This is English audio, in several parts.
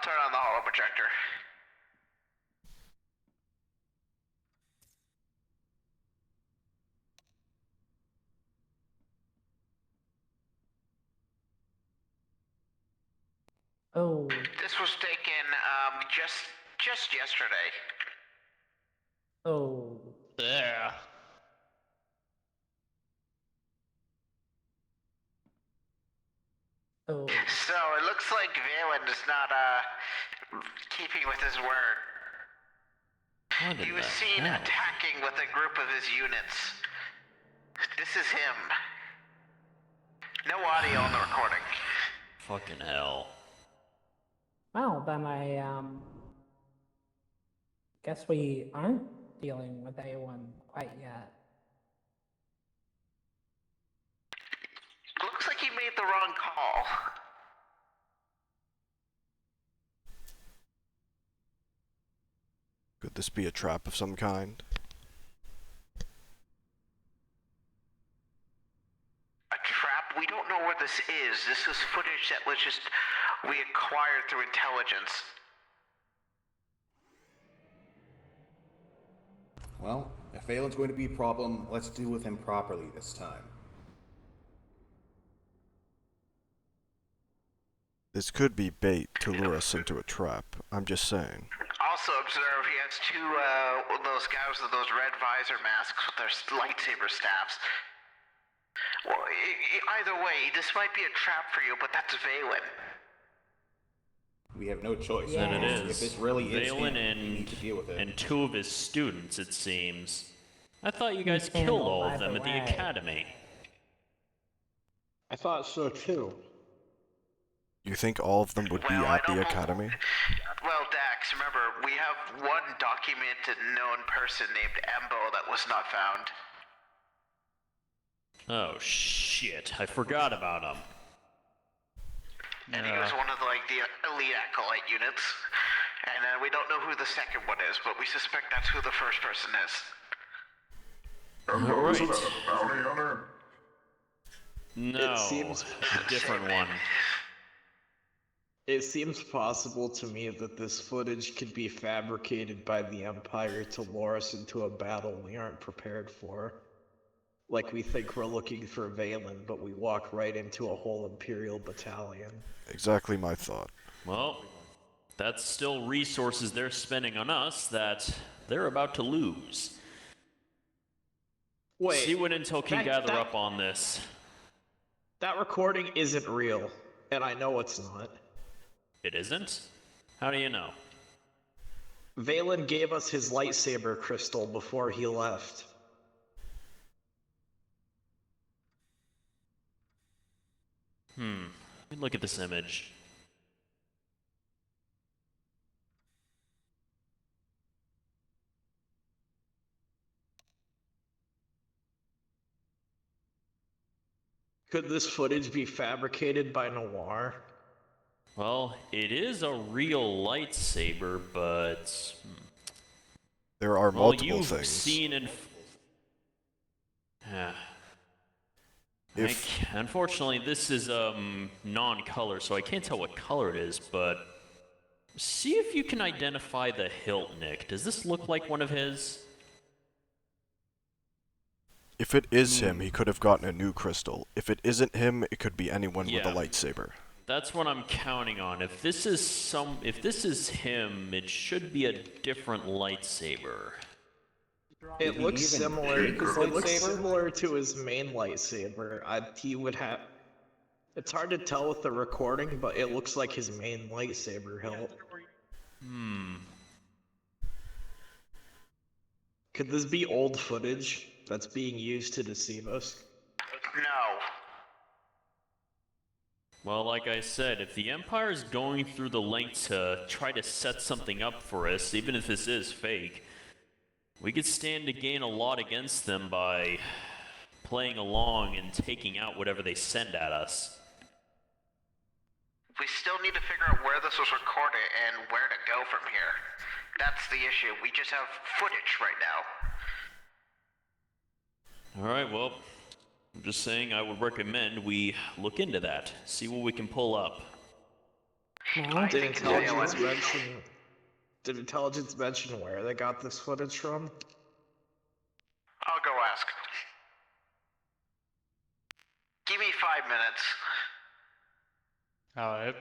turn on the holo projector. Oh. This was taken just yesterday. Oh. Yeah. Oh. So it looks like Valen is not keeping with his word. He was seen attacking with a group of his units. This is him. No audio on the recording. Fucking hell. Well, then I guess we aren't dealing with anyone quite yet. Looks like he made the wrong call. Could this be a trap of some kind? A trap? We don't know where this is. This was footage that was just we acquired through intelligence. Well, if Valen's going to be a problem, let's deal with him properly this time. This could be bait to lure us into a trap. I'm just saying. Also observe he has two those guys with those red visor masks with their lightsaber staffs. Well, either way, this might be a trap for you, but that's Valen. We have no choice. Yeah. Then it is. If this really is Valen him, we need to deal with it. and two of his students, it seems. I thought you guys Handled killed all of either them at the way. academy. I thought so too. You think all of them would be Well, I at the don't- academy? Well, Dax, remember, we have one documented known person named Embo that was not found. Oh shit, I forgot about him. And he was one of the elite acolyte units. And we don't know who the second one is, but we suspect that's who the first person is. Alright. Isn't that a bounty hunter? No, It seems- a different one. It seems possible to me that this footage could be fabricated by the Empire to lure us into a battle we aren't prepared for. Like we think we're looking for Valen, but we walk right into a whole Imperial battalion. Exactly my thought. Well, that's still resources they're spending on us that they're about to lose. Wait, See what intel can that- gather that- up on this. that recording isn't real, and I know it's not. It isn't? How do you know? Valen gave us his lightsaber crystal before he left. Let me look at this image. Could this footage be fabricated by Noir? Well, it is a real lightsaber, but... There are Well, multiple you've things. seen and... If- Unfortunately, this is non-color, so I can't tell what color it is, but... See if you can identify the hilt, Nick. Does this look like one of his? If it is him, he could have gotten a new crystal. If it isn't him, it could be anyone with a Yeah. lightsaber. That's what I'm counting on. If this is him, it should be a different lightsaber. It looks even similar. It bigger looks lightsaber? similar to his main lightsaber. He would have. It's hard to tell with the recording, but it looks like his main lightsaber hilt. Could this be old footage that's being used to deceive us? No. Well, like I said, if the Empire is going through the length to try to set something up for us, even if this is fake, we could stand to gain a lot against them by playing along and taking out whatever they send at us. We still need to figure out where this was recorded and where to go from here. That's the issue. We just have footage right now. Alright, well, I'm just saying I would recommend we look into that, see what we can pull up. No? I Did think it's intelligence Valen. mention? Did intelligence mention where they got this footage from? I'll go ask. Give me 5 minutes. Alright.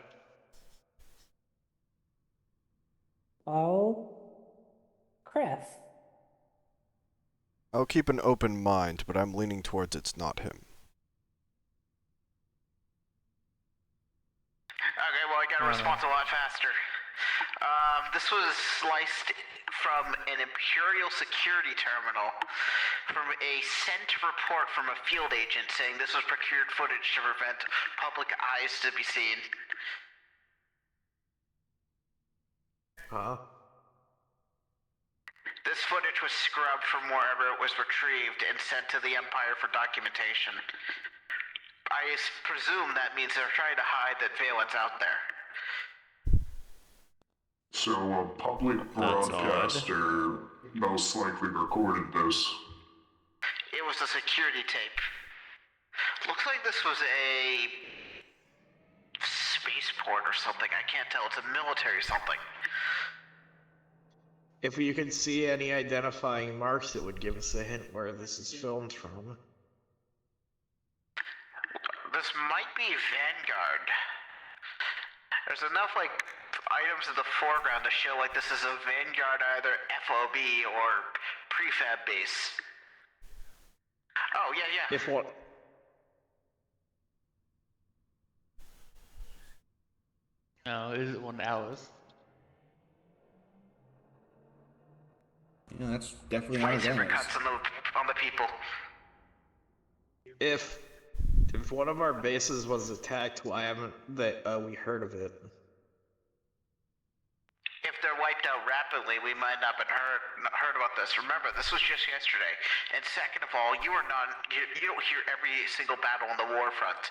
Oh, Chris. I'll keep an open mind, but I'm leaning towards it's not him. Okay, well, I got a response a lot faster. This was sliced from an Imperial security terminal from a sent report from a field agent saying this was procured footage to prevent public eyes to be seen. Huh? This footage was scrubbed from wherever it was retrieved and sent to the Empire for documentation. I presume that means they're trying to hide that Valen's out there. So a public broadcaster most likely recorded this. It was a security tape. Looks like this was a spaceport or something. I can't tell. It's a military something. If you could see any identifying marks, it would give us a hint where this is filmed from. This might be Vanguard. There's enough, items in the foreground to show, this is a Vanguard either FOB or prefab base. Oh, yeah. If what? No, is it 1 hour? Yeah, that's definitely not Way different Valen's. cuts on the people. If one of our bases was attacked, why haven't we heard of it? If they're wiped out rapidly, we might not have heard about this. Remember, this was just yesterday. And second of all, you don't hear every single battle on the war front.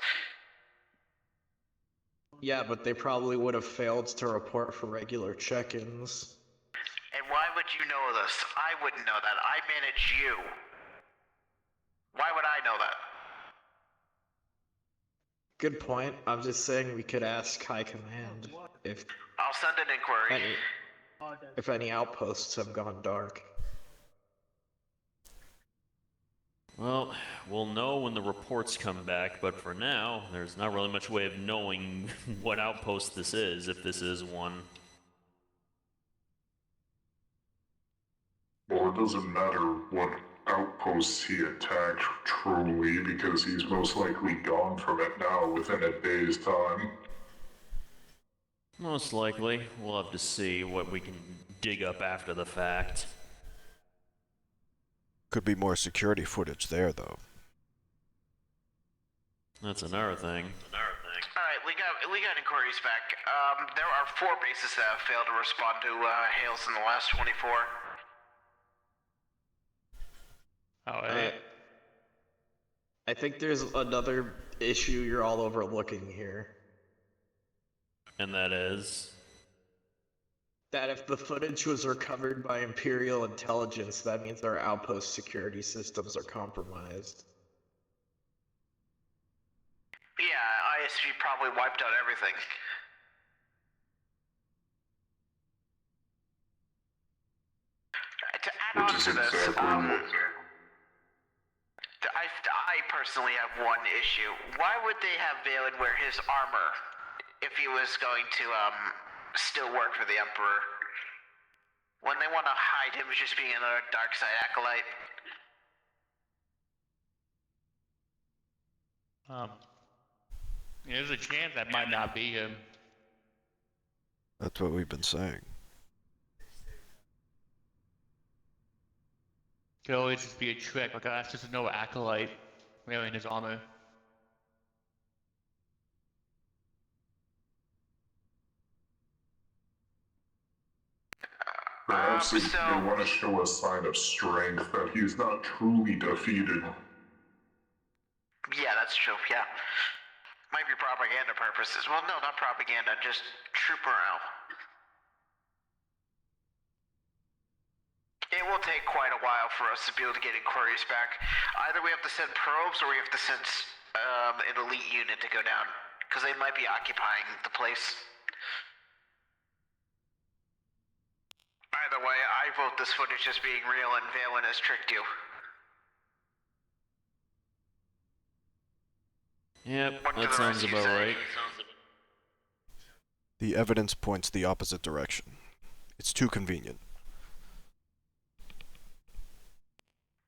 Yeah, but they probably would have failed to report for regular check-ins. And why would you know this? I wouldn't know that. I manage you. Why would I know that? Good point. I'm just saying we could ask High Command if I'll send an inquiry. any outposts have gone dark. Well, we'll know when the reports come back, but for now, there's not really much way of knowing what outpost this is, if this is one. Well, it doesn't matter what outposts he attacked truly, because he's most likely gone from it now within a day's time. Most likely. We'll have to see what we can dig up after the fact. Could be more security footage there, though. That's another thing. Alright, we got inquiries back. There are 4 bases that have failed to respond to hails in the last 24. Alright. I think there's another issue you're all overlooking here. And that is... That if the footage was recovered by Imperial intelligence, that means our outpost security systems are compromised. Yeah, ISV probably wiped out everything. To add on Which is to this, exactly what... I personally have one issue. Why would they have Valen wear his armor if he was going to still work for the Emperor? When they want to hide him as just being another dark side acolyte? There's a chance that might not be him. That's what we've been saying. Could always just be a trick, that's just another acolyte wearing his armor. Perhaps they want to show a sign of strength, that he's not truly defeated. Yeah, that's true, yeah. Might be propaganda purposes. Well, no, not propaganda, just troop morale. It will take quite a while for us to be able to get inquiries back. Either we have to send probes or we have to send an elite unit to go down, because they might be occupying the place. Either way, I vote this footage as being real and Valen has tricked you. Yep, What do that the sounds rest of you about say? right. The evidence points the opposite direction. It's too convenient.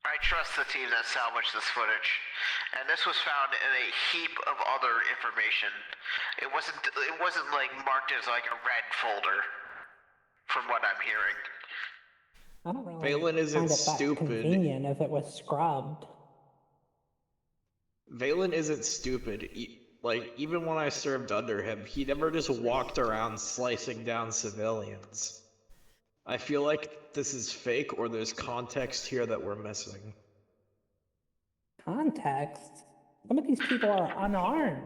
I trust the team that salvaged this footage, and this was found in a heap of other information. It wasn't like marked as like a red folder, from what I'm hearing. I don't really Valen isn't find it that stupid. convenient if it was scrubbed. Valen isn't stupid. Like, even when I served under him, he never just walked around slicing down civilians. I feel like this is fake, or there's context here that we're missing. Context? Some of these people are unarmed.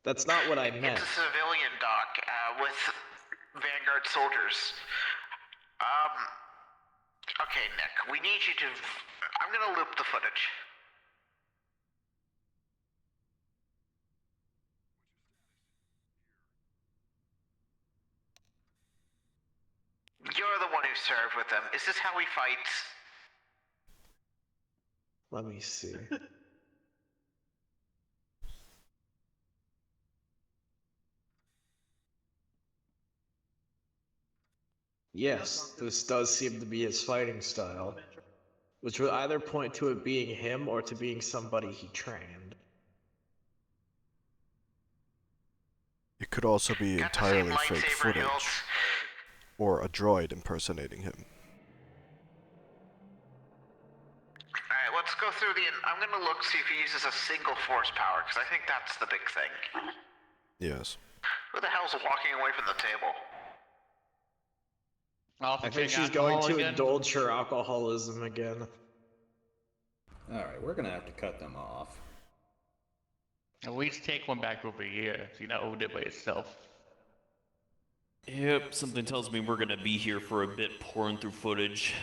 That's not what I meant. It's a civilian dock with Vanguard soldiers. Okay, Nick, we need you to... I'm gonna loop the footage. You're the one who served with them. Is this how he fights? Let me see. Yes, this does seem to be his fighting style, which would either point to it being him or to being somebody he trained. It could also be Got the same entirely fake lightsaber footage, hilts. or a droid impersonating him. Alright, let's go through the... I'm gonna look, see if he uses a single force power, because I think that's the big thing. Yes. Who the hell's walking away from the table? I think she's going to indulge her alcoholism again. Alright, we're gonna have to cut them off. At least take one back over here, so you're not owned it by itself. Yep, something tells me we're gonna be here for a bit pouring through footage.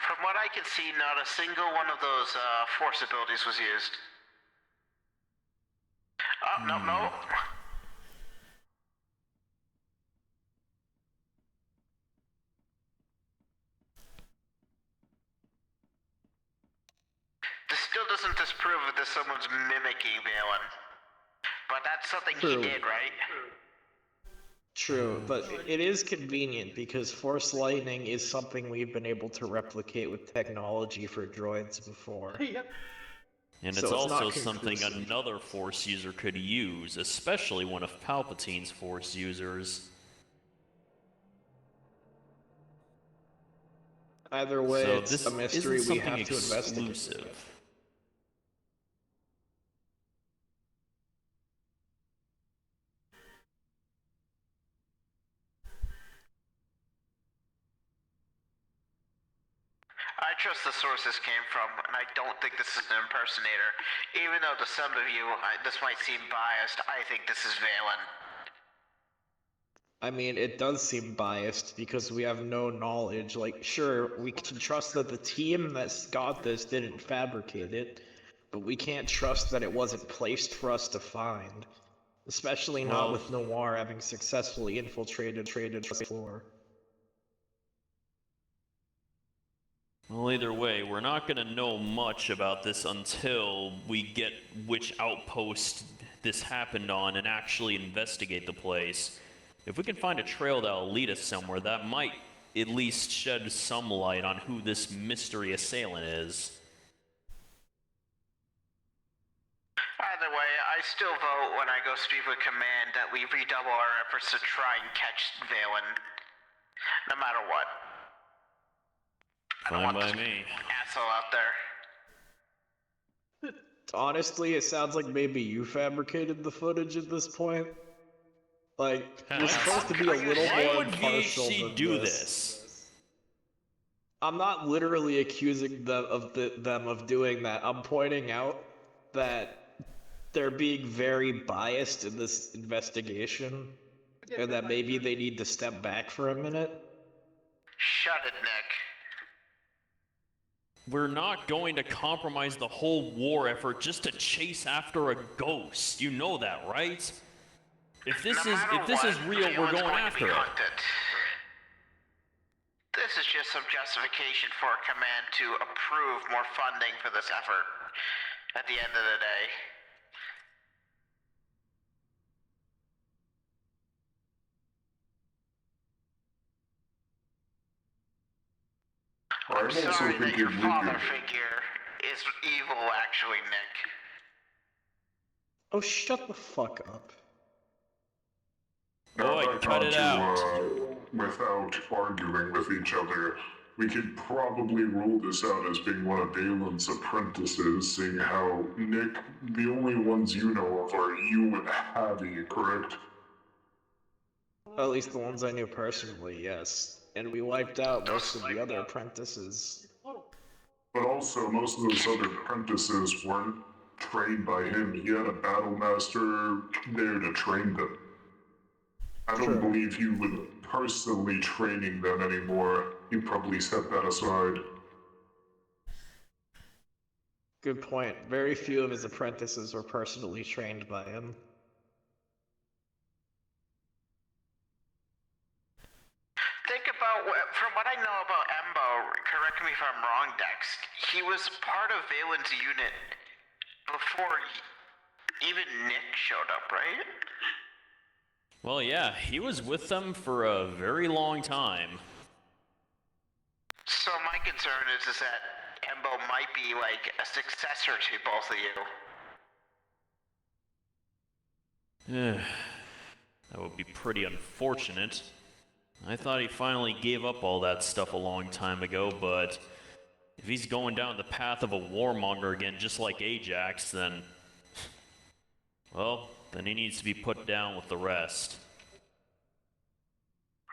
From what I can see, not a single one of those force abilities was used. Oh, no. This still doesn't disprove that someone's mimicking Valen. But that's something he did, right? True, but it is convenient because Force Lightning is something we've been able to replicate with technology for droids before. And So it's it's also not something conclusive. another Force user could use, especially one of Palpatine's Force users. Either way, So it's this a mystery isn't we something have to investigate. exclusive. I trust the source this came from, and I don't think this is an impersonator. Even though to some of you, this might seem biased, I think this is Valen. I mean, it does seem biased because we have no knowledge. Like, sure, we can trust that the team that got this didn't fabricate it, but we can't trust that it wasn't placed for us to find. Especially not Well- with Noir having successfully infiltrated the floor. Well, either way, we're not gonna know much about this until we get which outpost this happened on and actually investigate the place. If we can find a trail that'll lead us somewhere, that might at least shed some light on who this mystery assailant is. Either way, I still vote when I go speak with Command that we redouble our efforts to try and catch Valen. No matter what. I don't Fine want by this me. asshole out there. Honestly, it sounds like maybe you fabricated the footage at this point. Like, you're supposed to be a little Why more would impartial VHC than do this. this? I'm not literally accusing them of doing that. I'm pointing out that they're being very biased in this investigation, and that maybe they need to step back for a minute. Shut it, Nick. we're not going to compromise the whole war effort just to chase after a ghost. You know that, right? If this is real, we're going after it. This is just some justification for command to approve more funding for this effort at the end of the day. I'm sorry that your father figure is evil, actually, Nick. Oh, shut the fuck up. Boy, cut it out. Without arguing with each other, we could probably rule this out as being one of Balin's apprentices, seeing how, Nick, the only ones you know of are you and Javi, correct? At least the ones I knew personally, yes. And we wiped out most of the other apprentices. But also, most of those other apprentices weren't trained by him. He had a battle master there to train them. I don't believe he would personally training them anymore. He probably set that aside. Good point. Very few of his apprentices were personally trained by him. Think about, from what I know about Embo, correct me if I'm wrong, Dex, he was part of Valen's unit before even Nick showed up, right? Well, yeah, he was with them for a very long time. So my concern is that Embo might be like a successor to both of you. That would be pretty unfortunate. I thought he finally gave up all that stuff a long time ago, but if he's going down the path of a warmonger again, just like Ajax, then... well, then he needs to be put down with the rest.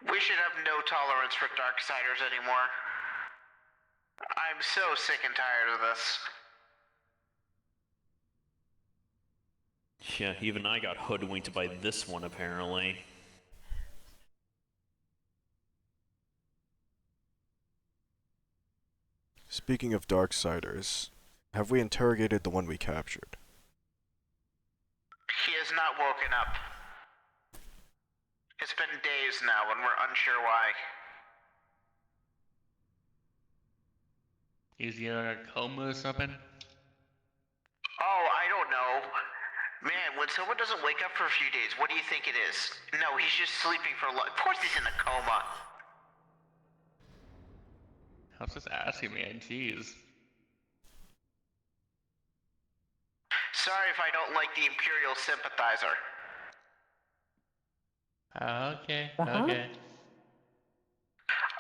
We should have no tolerance for Darksiders anymore. I'm so sick and tired of this. Yeah, even I got hoodwinked by this one, apparently. Speaking of Darksiders, have we interrogated the one we captured? He has not woken up. It's been days now and we're unsure why. Is he in a coma or something? Oh, I don't know. Man, when someone doesn't wake up for a few days, what do you think it is? No, he's just sleeping for a lot. Of course he's in a coma. I was just asking, man. Jeez. Sorry if I don't like the Imperial sympathizer. Okay, Uh-huh. okay.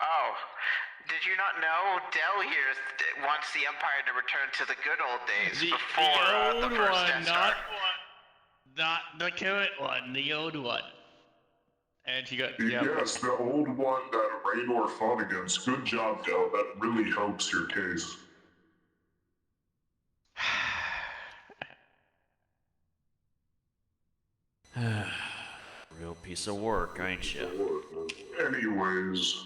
Oh, did you not know? Del here wants the Empire to return to the good old days before the first Death Star. Not the current one, the old one. And she got, Yes, the old one that Raynor fought against. Good job, Del. That really helps your case. Real piece of work, ain't you? Anyways,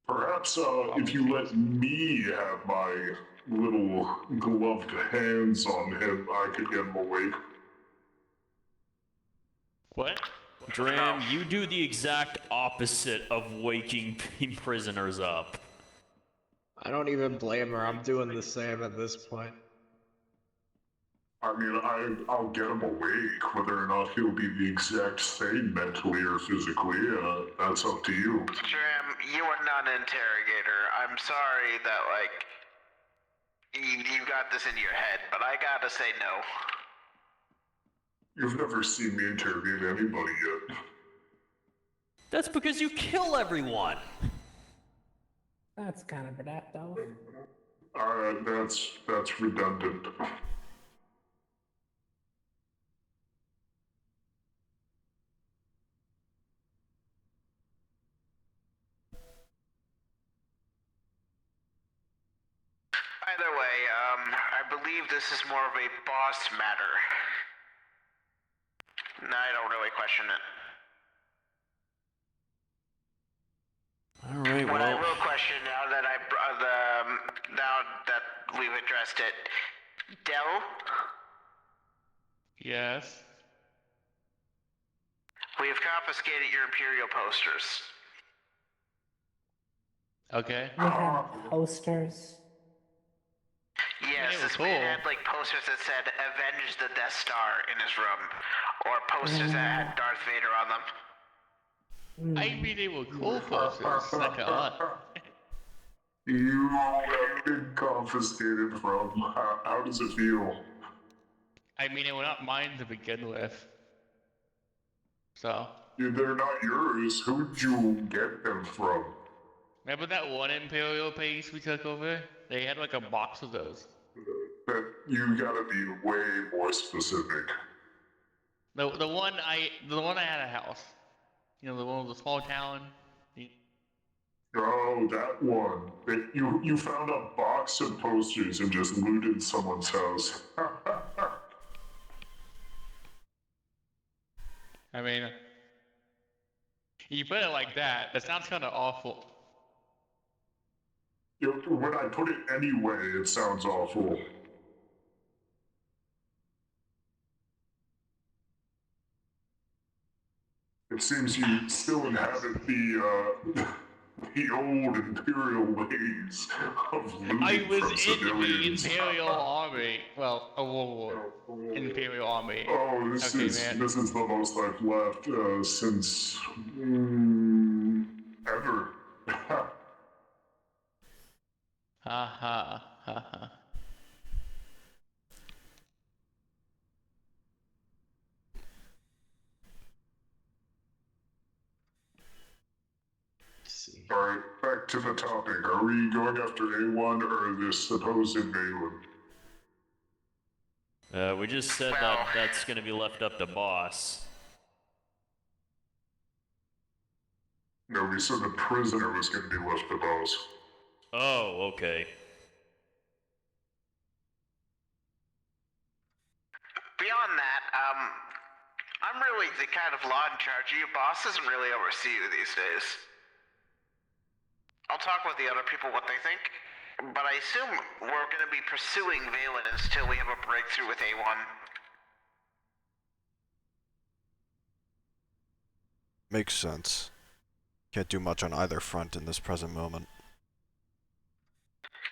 perhaps if you let me have my little gloved hands on him, I could get him awake. What? Dram, you do the exact opposite of waking prisoners up. I don't even blame her. I'm doing the same at this point. I mean, I'll get him awake. Whether or not he'll be the exact same mentally or physically, that's up to you. Dram, you are not an interrogator. I'm sorry that, like, you got this in your head, but I gotta say no. You've never seen me interrogate anybody yet. That's because you kill everyone! That's kind of bad, though. That's redundant. Either way, I believe this is more of a boss matter. No, I don't really question it. Alright, What I well... will question now that that we've addressed it. Dell, Yes. we have confiscated your Imperial posters. Okay. We had posters. Yes, they were this man cool. had like posters that said "Avenge the Death Star" in his room, or posters that had Darth Vader on them. I mean, they were cool posters. Not gonna lie. You have been confiscated from. How does it feel? I mean, they were not mine to begin with. So, They're not yours. Who'd you get them from? remember that one Imperial piece we took over? They had like a box of those. That you gotta be way more specific. The one I had a house. You know, the one with the small town. Oh, that one. You found a box of posters and just looted someone's house. I mean, you put it like that. That sounds kind of awful. When I put it anyway, it sounds awful. It seems you still inhabit the old Imperial ways of looting I was from in civilians. the Imperial Army. Well, a World War. Imperial Army. Oh, this Okay, is man. this is the most I've left since ever. Ha ha ha ha. Let's see. Alright, back to the topic. Are we going after A1 or this supposed Valen? We just said that that's gonna be left up to boss. No, we said the prisoner was going to be left to boss. Oh, okay. Beyond that, I'm really the kind of law in charge. Your boss doesn't really oversee you these days. I'll talk with the other people what they think, but I assume we're going to be pursuing Valen until we have a breakthrough with A1. Makes sense. Can't do much on either front in this present moment.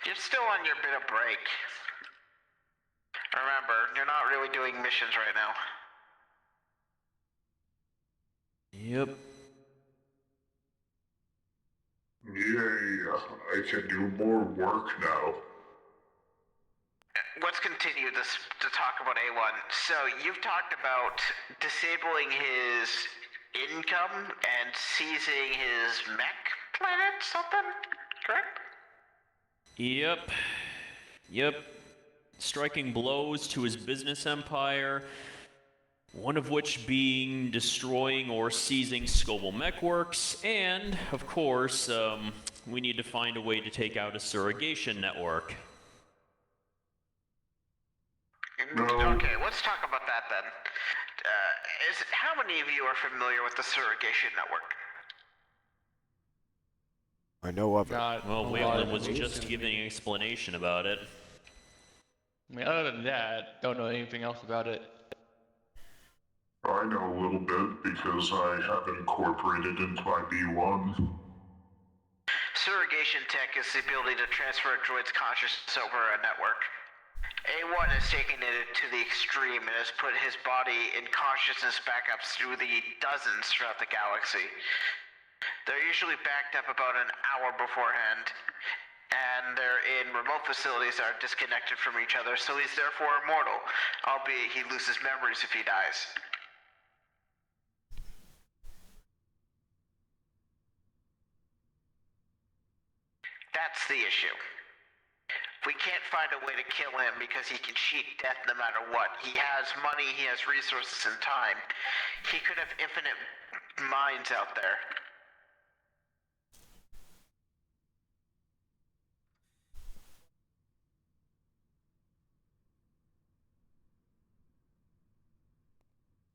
You're still on your bit of break. Remember, you're not really doing missions right now. Yep. Yay, I can do more work now. Let's continue this to talk about A1. So, you've talked about disabling his income and seizing his mech planet, something? Correct? Yep. Striking blows to his business empire, one of which being destroying or seizing Scobel Mechworks, and, of course, we need to find a way to take out a surrogation network. No. Okay, let's talk about that then. How many of you are familiar with the surrogation network? I know of it. Not Well, a lot Waylon of was information. just giving an explanation about it. I mean, other than that, don't know anything else about it. I know a little bit because I have it incorporated into my B1. Surrogation tech is the ability to transfer a droid's consciousness over a network. A1 has taken it to the extreme and has put his body and consciousness backups through the dozens throughout the galaxy. They're usually backed up about an hour beforehand, and they're in remote facilities that are disconnected from each other, so he's therefore immortal, albeit he loses memories if he dies. That's the issue. We can't find a way to kill him because he can cheat death no matter what. He has money, he has resources and time. He could have infinite minds out there.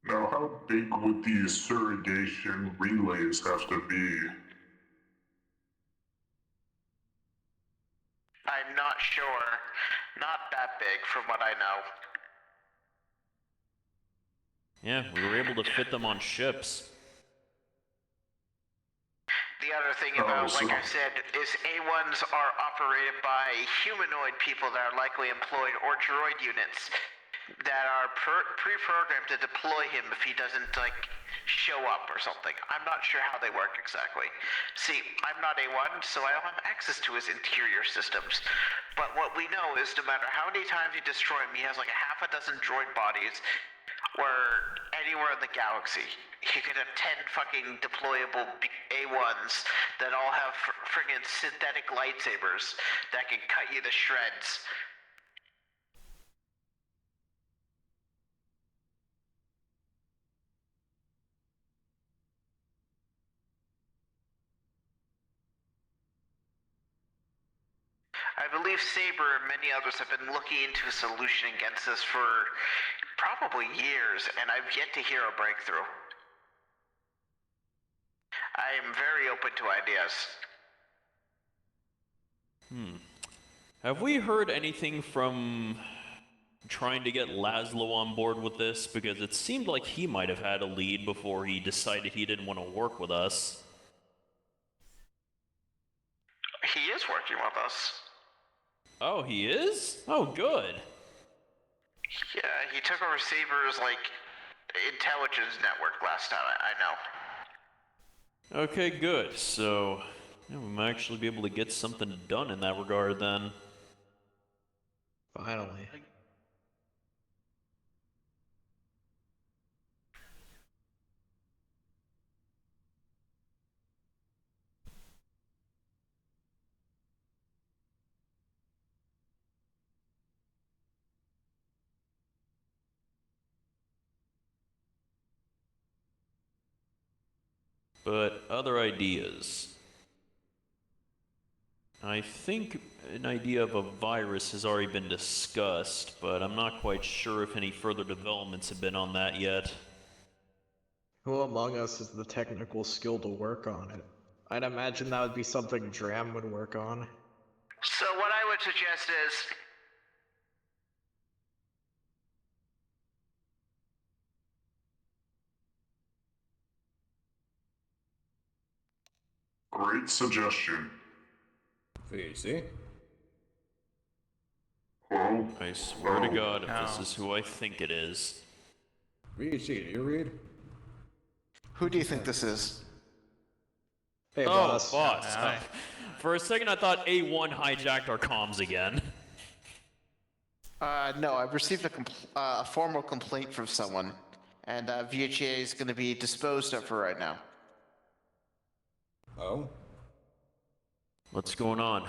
Now, how big would these surrogation relays have to be? I'm not sure. Not that big, from what I know. Yeah, we were able to fit them on ships. The other thing about, like I said, is A1s are operated by humanoid people that are likely employed, or droid units that are pre-programmed to deploy him if he doesn't, like, show up or something. I'm not sure how they work exactly. See, I'm not A1, so I don't have access to his interior systems. But what we know is no matter how many times you destroy him, he has like a half a dozen droid bodies, or anywhere in the galaxy. You could have 10 fucking deployable A1s that all have friggin' synthetic lightsabers that can cut you to shreds. I believe Saber and many others have been looking into a solution against this for probably years, and I've yet to hear a breakthrough. I am very open to ideas. Have we heard anything from trying to get Laszlo on board with this? Because it seemed like he might have had a lead before he decided he didn't want to work with us. He is working with us. Oh, he is? Oh, good. Yeah, he took over Saber's, like, intelligence network last time, I know. Okay, good. So, yeah, we might actually be able to get something done in that regard then. Finally. But other ideas. I think an idea of a virus has already been discussed, but I'm not quite sure if any further developments have been on that yet. Who among us has the technical skill to work on it? I'd imagine that would be something Dram would work on. So what I would suggest is... Great suggestion. VC? Hello? I swear to God, if this is who I think it is. VC, do you read? Who do you think this is? Hey, Oh, boss. boss. For a second, I thought A1 hijacked our comms again. No, I've received a formal complaint from someone, and VHA is going to be disposed of for right now. Oh? What's going on?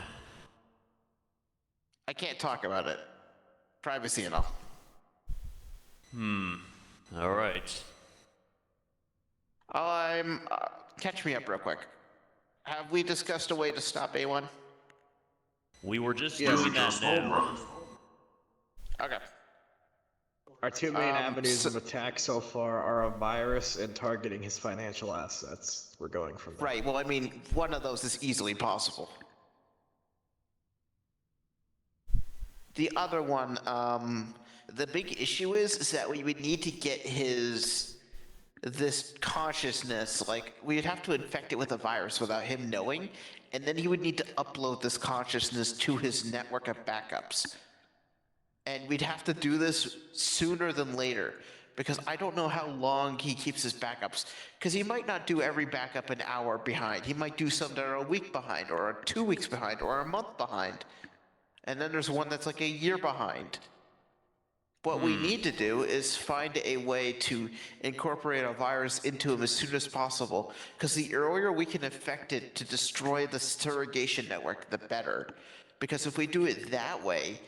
I can't talk about it. Privacy and all. Alright. Catch me up real quick. Have we discussed a way to stop A1? We were just Yes, doing that now. Okay. Our two main avenues of attack so far are a virus and targeting his financial assets. We're going from there. Right, well, I mean, one of those is easily possible. The other one, the big issue is that we would need to get this consciousness, like, we'd have to infect it with a virus without him knowing, and then he would need to upload this consciousness to his network of backups. And we'd have to do this sooner than later, because I don't know how long he keeps his backups, because he might not do every backup an hour behind. He might do some that are a week behind, or 2 weeks behind, or a month behind. And then there's one that's like a year behind. What we need to do is find a way to incorporate a virus into him as soon as possible, because the earlier we can infect it to destroy the surrogation network, the better. Because if we do it that way,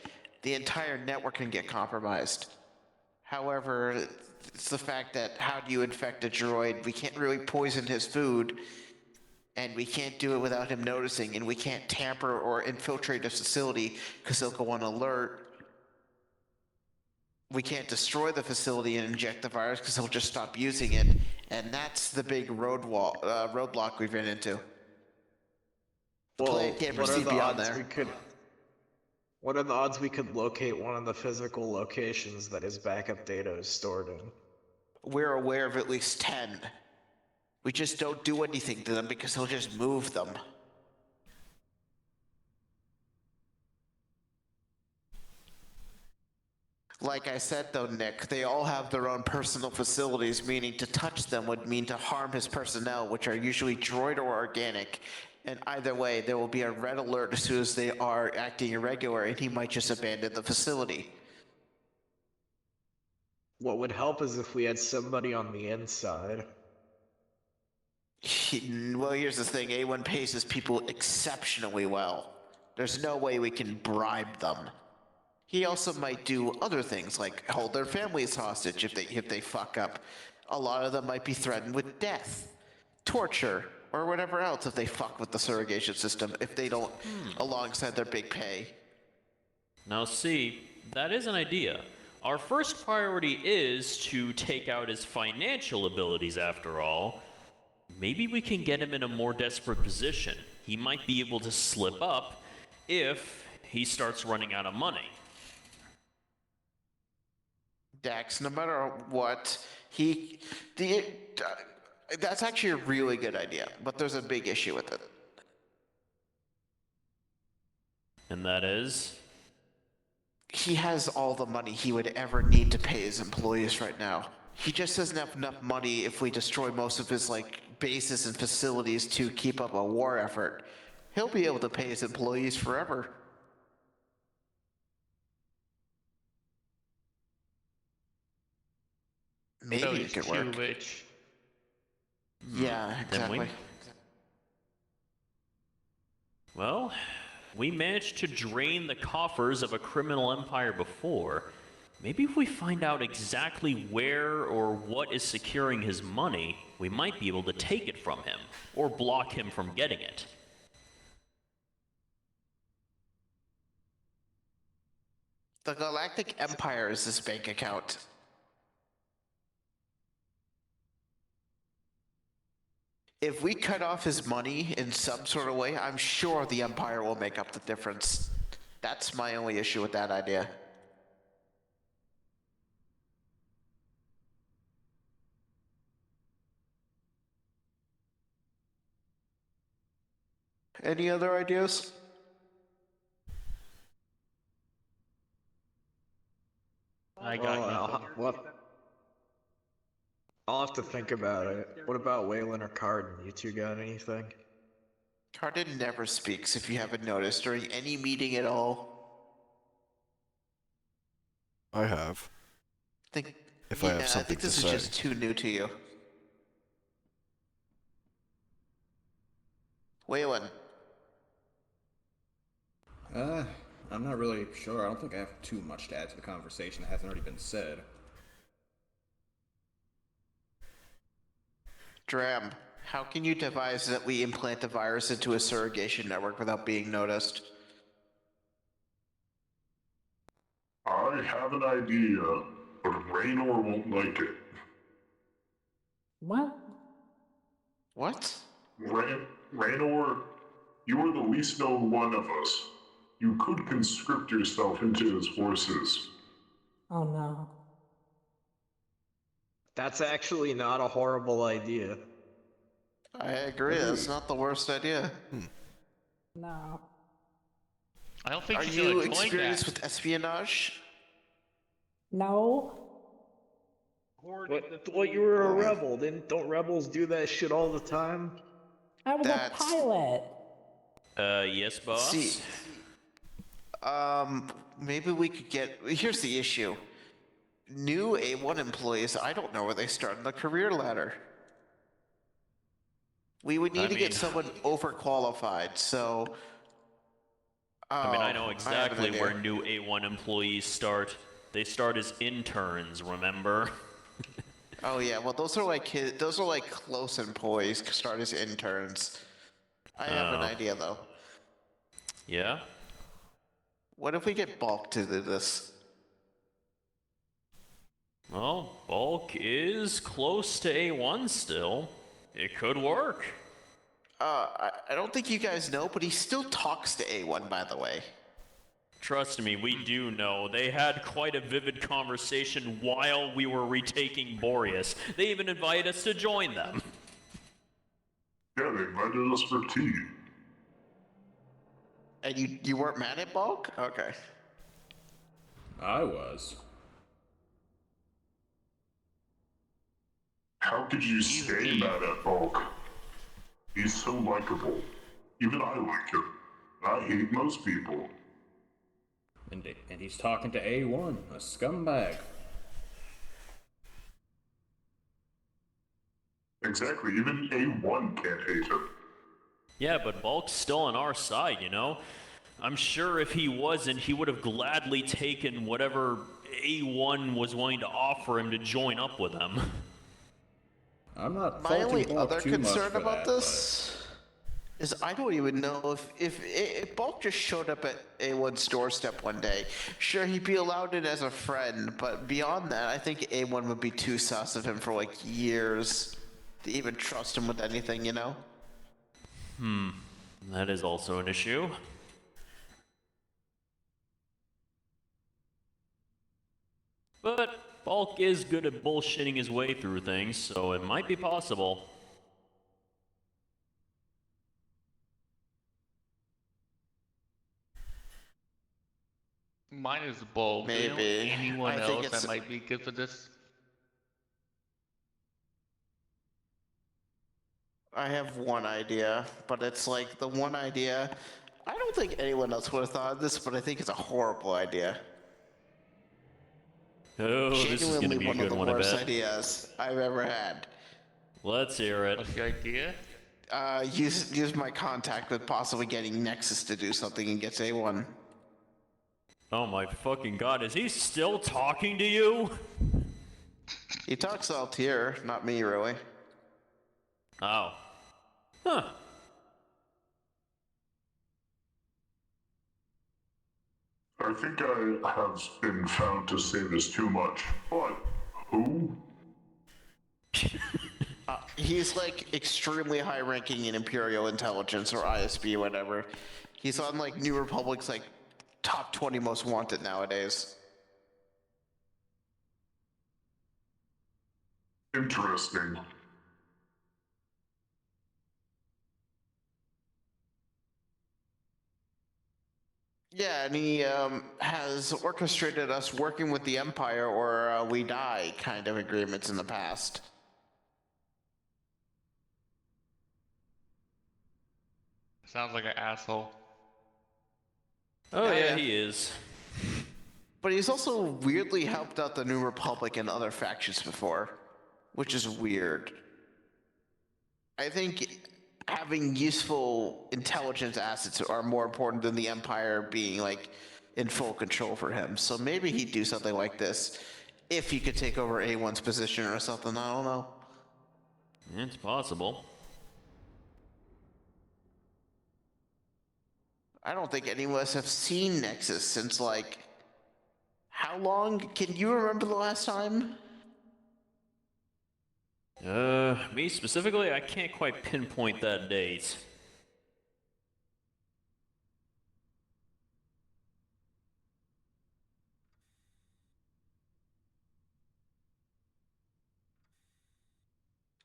the entire network can get compromised. However, it's the fact that how do you infect a droid? We can't really poison his food, and we can't do it without him noticing, and we can't tamper or infiltrate his facility because he'll go on alert. We can't destroy the facility and inject the virus because he'll just stop using it, and that's the big roadblock we've run into. The Well, player can't what are proceed the beyond odds there. What are the odds we could locate one of the physical locations that his backup data is stored in? We're aware of at least 10. We just don't do anything to them because he'll just move them. Like I said though, Nick, they all have their own personal facilities, meaning to touch them would mean to harm his personnel, which are usually droid or organic. And either way, there will be a red alert as soon as they are acting irregular, and he might just abandon the facility. What would help is if we had somebody on the inside. Well, here's the thing. A1 pays his people exceptionally well. There's no way we can bribe them. He also might do other things, like hold their families hostage if they fuck up. A lot of them might be threatened with death, torture, or whatever else if they fuck with the surrogation system, if they don't alongside their big pay. Now see, that is an idea. Our first priority is to take out his financial abilities after all. Maybe we can get him in a more desperate position. He might be able to slip up if he starts running out of money. Dax, no matter what, that's actually a really good idea, but there's a big issue with it. And that is? He has all the money he would ever need to pay his employees right now. He just doesn't have enough money if we destroy most of his, bases and facilities to keep up a war effort. He'll be able to pay his employees forever. Maybe it could work. Rich. Yeah, exactly. Well, we managed to drain the coffers of a criminal empire before. Maybe if we find out exactly where or what is securing his money, we might be able to take it from him, or block him from getting it. The Galactic Empire is his bank account. If we cut off his money in some sort of way, I'm sure the Empire will make up the difference. That's my only issue with that idea. Any other ideas? I got nothing. I'll have to think about it. What about Waylon or Cardin? You two got anything? Cardin never speaks, if you haven't noticed, during any meeting at all. I have. If I have something to say. I think this is just too new to you. Waylon. I'm not really sure. I don't think I have too much to add to the conversation that hasn't already been said. Dram, how can you devise that we implant a virus into a surrogation network without being noticed? I have an idea, but Raynor won't like it. What? What? Raynor, you are the least known one of us. You could conscript yourself into his forces. Oh no. That's actually not a horrible idea. I agree, that's not the worst idea. No. I don't think Are she's you gonna join experienced that. with espionage? No. What, you were a rebel. Don't rebels do that shit all the time? I was a pilot. Yes, boss? See, maybe we could get... Here's the issue. New A1 employees, I don't know where they start on the career ladder. We would need to get someone overqualified, so... I know exactly where new A1 employees start. They start as interns, remember? Oh yeah, well those are like close employees, start as interns. I have an idea though. Yeah? What if we get Bulk to do this? Well, Bulk is close to A1 still. It could work. I don't think you guys know, but he still talks to A1, by the way. Trust me, we do know. They had quite a vivid conversation while we were retaking Boreas. They even invited us to join them. Yeah, they invited us for tea. And you weren't mad at Bulk? Okay. I was. How could you stay mad at Bulk? He's so likable. Even I like him. I hate most people. And he's talking to A1, a scumbag. Exactly, even A1 can't hate him. Yeah, but Bulk's still on our side, you know? I'm sure if he wasn't, he would have gladly taken whatever A1 was willing to offer him to join up with them. I'm not My faulting only Bulk other too much concern for about that, this is I don't even know if Bulk just showed up at A1's doorstep one day. Sure, he'd be allowed in as a friend, but beyond that, I think A1 would be too sus of him for like years to even trust him with anything, you know? That is also an issue. But Bulk is good at bullshitting his way through things, so it might be possible. Mine is bold. Do you know Maybe. anyone I think else it's- that might be good for this? I have one idea, but it's like the one idea. I don't think anyone else would have thought of this, but I think it's a horrible idea. Oh, this is gonna Genuinely be a one of good the one, I worst bet. ideas I've ever had. Let's hear it. What's the idea? Use my contact with possibly getting Nexus to do something and gets A1. Oh my fucking god, is he still talking to you? He talks to Altier, not me, really. Oh. Huh. I think I have been found to say this too much, but who? He's like extremely high ranking in Imperial Intelligence or ISB, whatever. He's on like New Republic's like top 20 most wanted nowadays. Interesting. Yeah, and he has orchestrated us working with the Empire or we die kind of agreements in the past. Sounds like an asshole. Oh Yeah, yeah, yeah. he is. But he's also weirdly helped out the New Republic and other factions before, which is weird. I think having useful intelligence assets are more important than the Empire being like in full control for him. So maybe he'd do something like this if he could take over A1's position or something. I don't know. It's possible. I don't think any of us have seen Nexus since like how long? Can you remember the last time? Me specifically, I can't quite pinpoint that date.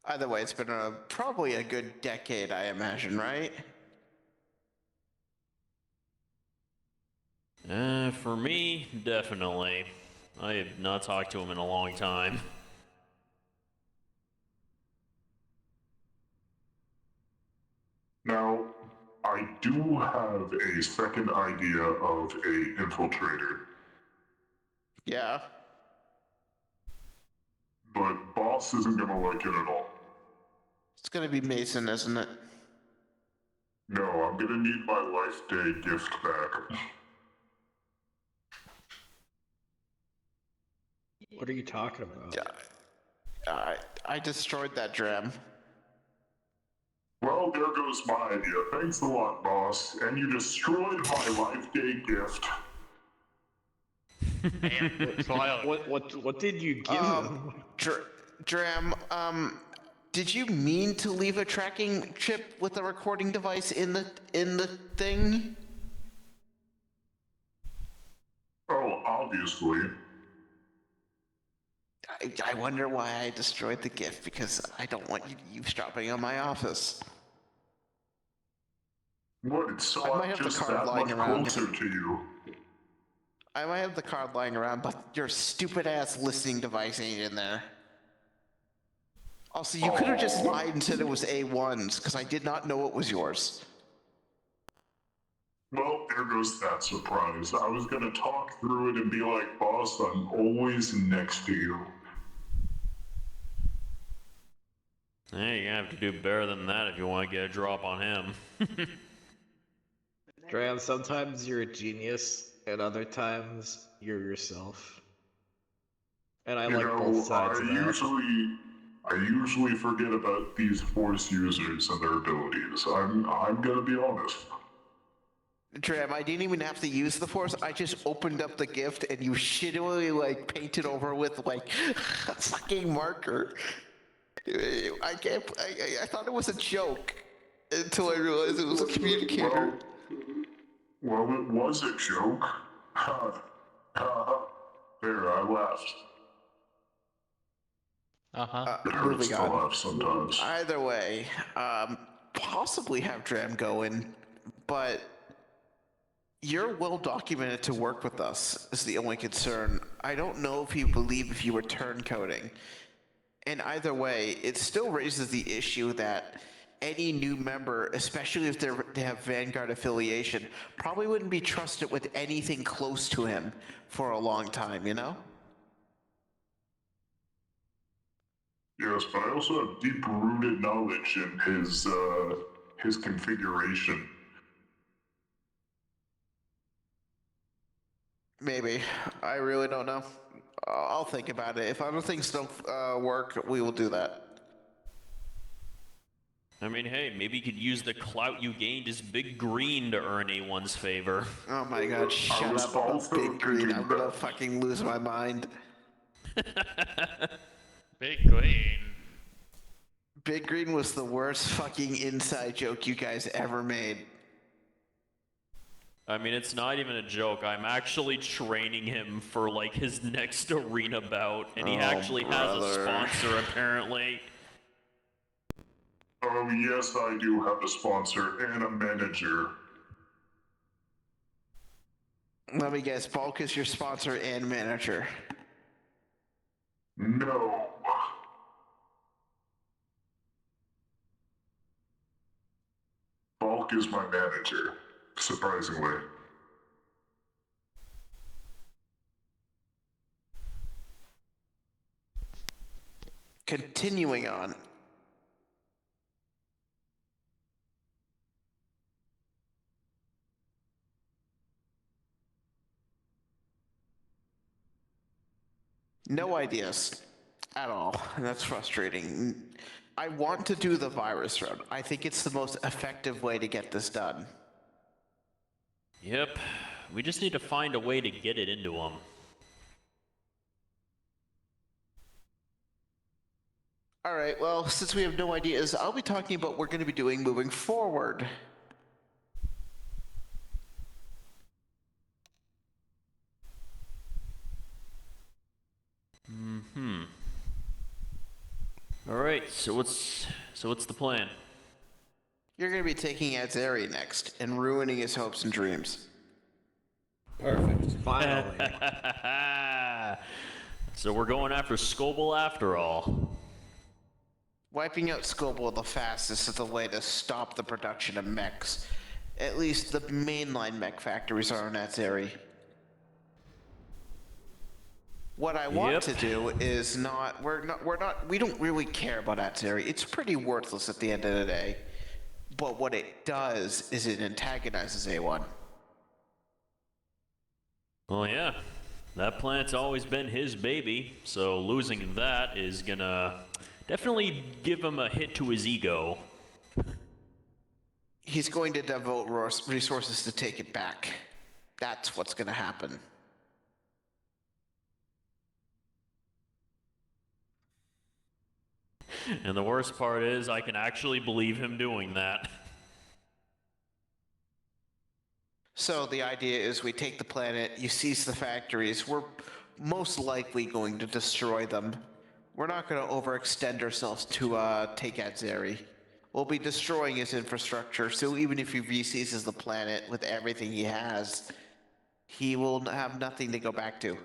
Either way, it's been probably a good decade, I imagine, right? For me, definitely. I have not talked to him in a long time. Now, I do have a second idea of a infiltrator, Yeah. but Boss isn't gonna like it at all. It's gonna be Mason, isn't it? No, I'm gonna need my Life Day gift back. What are you talking about? I destroyed that dram. Well, there goes my idea. Thanks a lot, boss. And you destroyed my Life Day gift. Damn, spoiled. What did you give him? Dram, did you mean to leave a tracking chip with a recording device in the thing? obviously. I wonder why I destroyed the gift, because I don't want you eavesdropping on my office. What, it's I might have the just card that lying much around. closer to you. I might have the card lying around, but your stupid-ass listening device ain't in there. Also, you could have just lied and said it was A1's, because I did not know it was yours. Well, there goes that surprise. I was gonna talk through it and be like, boss, I'm always next to you. Hey, you're gonna have to do better than that if you want to get a drop on him. Dran, sometimes you're a genius, and other times you're yourself. And I like both sides of that. I usually forget about these Force users and their abilities. I'm gonna be honest. Dram, I didn't even have to use the Force. I just opened up the gift and you shittily, like, painted over with, like, a fucking marker. I thought it was a joke until I realized it was a communicator. Well, it was a joke. There, I laughed. It hurts to laugh sometimes. Either way, possibly have Dram go in, but you're well documented to work with us, is the only concern. I don't know if you believe if you were turncoating. And either way, it still raises the issue that any new member, especially if they have Vanguard affiliation, probably wouldn't be trusted with anything close to him for a long time, you know? Yes, but I also have deep-rooted knowledge in his configuration. Maybe. I really don't know. I'll think about it. If other things don't work, we will do that. I mean, hey, maybe you could use the clout you gained as Big Green to earn A1's favor. Oh my god, shut up about Big Green. I'm gonna fucking lose my mind. Big Green. Big Green was the worst fucking inside joke you guys ever made. I mean, it's not even a joke. I'm actually training him for, like, his next arena bout, and he actually has a sponsor, apparently. Oh, yes, I do have a sponsor and a manager. Let me guess, Bulk is your sponsor and manager. No. Bulk is my manager, surprisingly. Continuing on. No ideas at all, and that's frustrating. I want to do the virus route. I think it's the most effective way to get this done. Yep. We just need to find a way to get it into him. Alright, well, since we have no ideas, I'll be talking about what we're going to be doing moving forward. Alright, so what's the plan? You're going to be taking Adzeri next and ruining his hopes and dreams. Perfect. Finally. So we're going after Scoble after all. Wiping out Scoble the fastest is the way to stop the production of mechs. At least the mainline mech factories are in Adzeri. What I want to do is we don't really care about Adzeri. It's pretty worthless at the end of the day. But what it does is it antagonizes A1. Well, yeah. That planet's always been his baby, so losing that is gonna definitely give him a hit to his ego. He's going to devote resources to take it back. That's what's going to happen. And the worst part is, I can actually believe him doing that. So the idea is we take the planet, you seize the factories, we're most likely going to destroy them. We're not going to overextend ourselves to take Adzeri. We'll be destroying his infrastructure, so even if he reseizes the planet with everything he has, he will have nothing to go back to.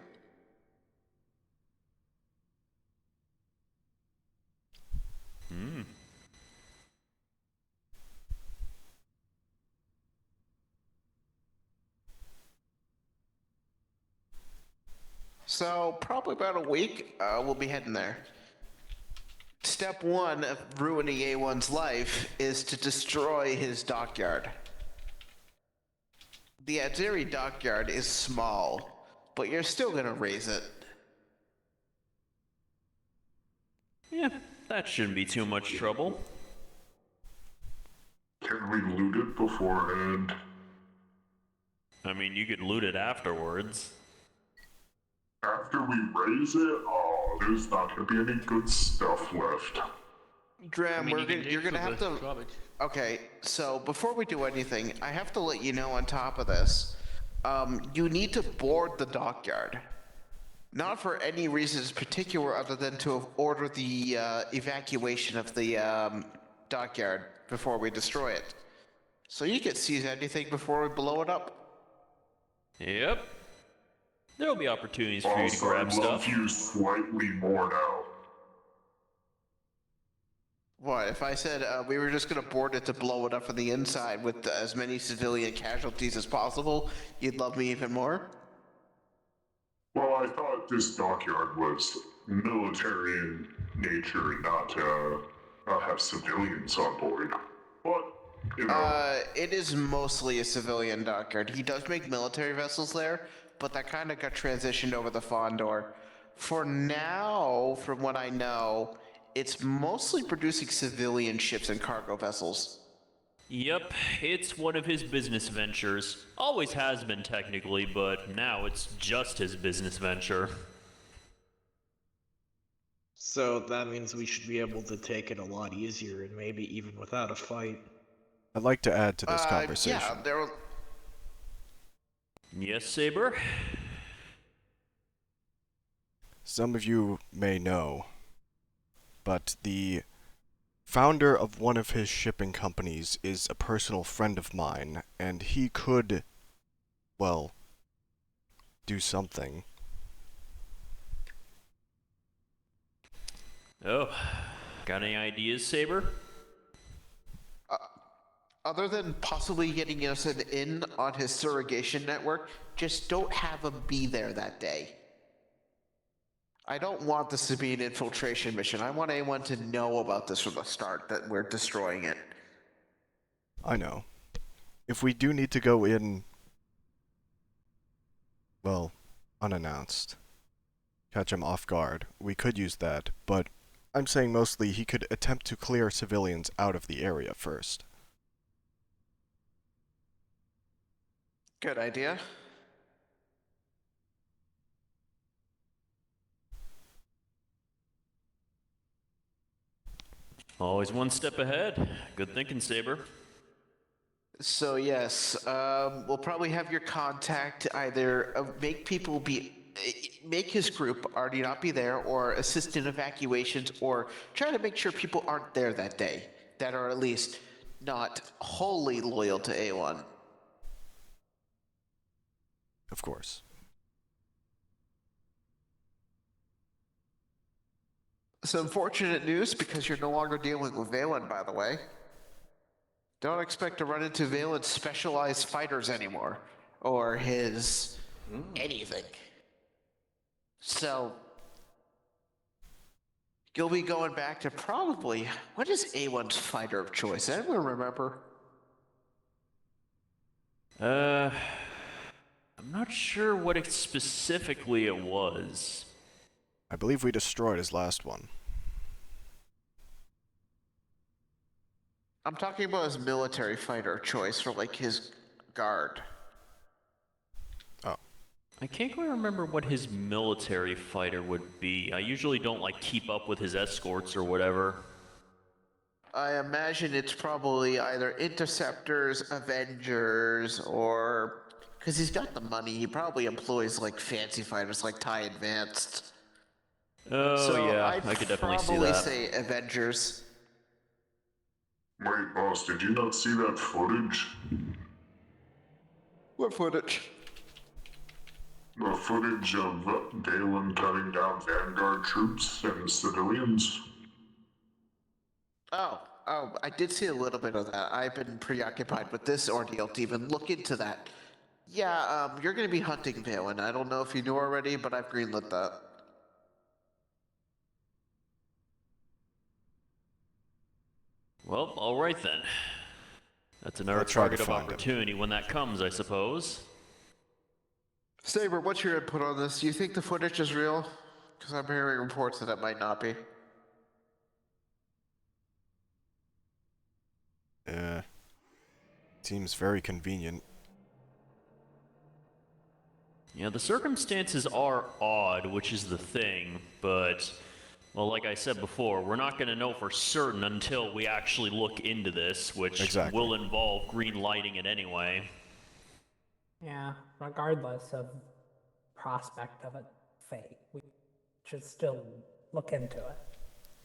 So, probably about a week, we'll be heading there. Step one of ruining A1's life is to destroy his dockyard. The Adzeri dockyard is small, but you're still gonna raise it. Yeah, that shouldn't be too much trouble. Can we loot it beforehand? I mean, you could loot it afterwards. After we raise it? Oh, there's not gonna be any good stuff left. Graham, you're gonna have to... Rubbish. Okay, so before we do anything, I have to let you know on top of this, you need to board the dockyard. Not for any reasons particular other than to order the evacuation of the dockyard before we destroy it. So you can seize anything before we blow it up. Yep. There'll be opportunities for you to Also, grab I'd love stuff. you slightly more now. What, if I said we were just going to board it to blow it up from the inside with as many civilian casualties as possible, you'd love me even more? Well, I thought this dockyard was military in nature and not have civilians on board. But, you know... It is mostly a civilian dockyard. He does make military vessels there, but that kind of got transitioned over the Fondor. For now, from what I know, it's mostly producing civilian ships and cargo vessels. Yep, it's one of his business ventures. Always has been technically, but now it's just his business venture. So that means we should be able to take it a lot easier and maybe even without a fight. I'd like to add to this conversation. Yeah, there. Yes, Saber? Some of you may know, but the founder of one of his shipping companies is a personal friend of mine, and he could, well, do something. Oh, got any ideas, Saber? Other than possibly getting us an in on his surrogation network, just don't have him be there that day. I don't want this to be an infiltration mission. I want anyone to know about this from the start, that we're destroying it. I know. If we do need to go in, well, unannounced, catch him off guard, we could use that, but I'm saying mostly he could attempt to clear civilians out of the area first. Good idea. Always one step ahead. Good thinking, Saber. So yes, we'll probably have your contact either make people make his group already not be there, or assist in evacuations, or try to make sure people aren't there that day, that are at least not wholly loyal to A1. Of course. Some unfortunate news, because you're no longer dealing with Valen, by the way. Don't expect to run into Valen's specialized fighters anymore, or his anything. So, you'll be going back to probably, what is A1's fighter of choice? Anyone remember? I'm not sure what specifically it was. I believe we destroyed his last one. I'm talking about his military fighter of choice for, like, his guard. Oh. I can't quite remember what his military fighter would be. I usually don't, like, keep up with his escorts or whatever. I imagine it's probably either Interceptors, Avengers, or... Because he's got the money, he probably employs, like, fancy fighters like TIE Advanced. Oh, So yeah, I'd I could definitely see probably that. say Avengers. Wait, boss, did you not see that footage? What footage? The footage of Galen cutting down Vanguard troops and civilians? Oh, I did see a little bit of that. I've been preoccupied with this ordeal to even look into that. Yeah, you're gonna be hunting Valen. I don't know if you knew already, but I've greenlit that. Well, alright then. That's another I'll try to target of find him. opportunity when that comes, I suppose. Saber, what's your input on this? Do you think the footage is real? Because I'm hearing reports that it might not be. Seems very convenient. Yeah, the circumstances are odd, which is the thing, but, well, like I said before, we're not going to know for certain until we actually look into this, which Exactly. will involve green lighting it anyway. Yeah, regardless of prospect of it fake, we should still look into it.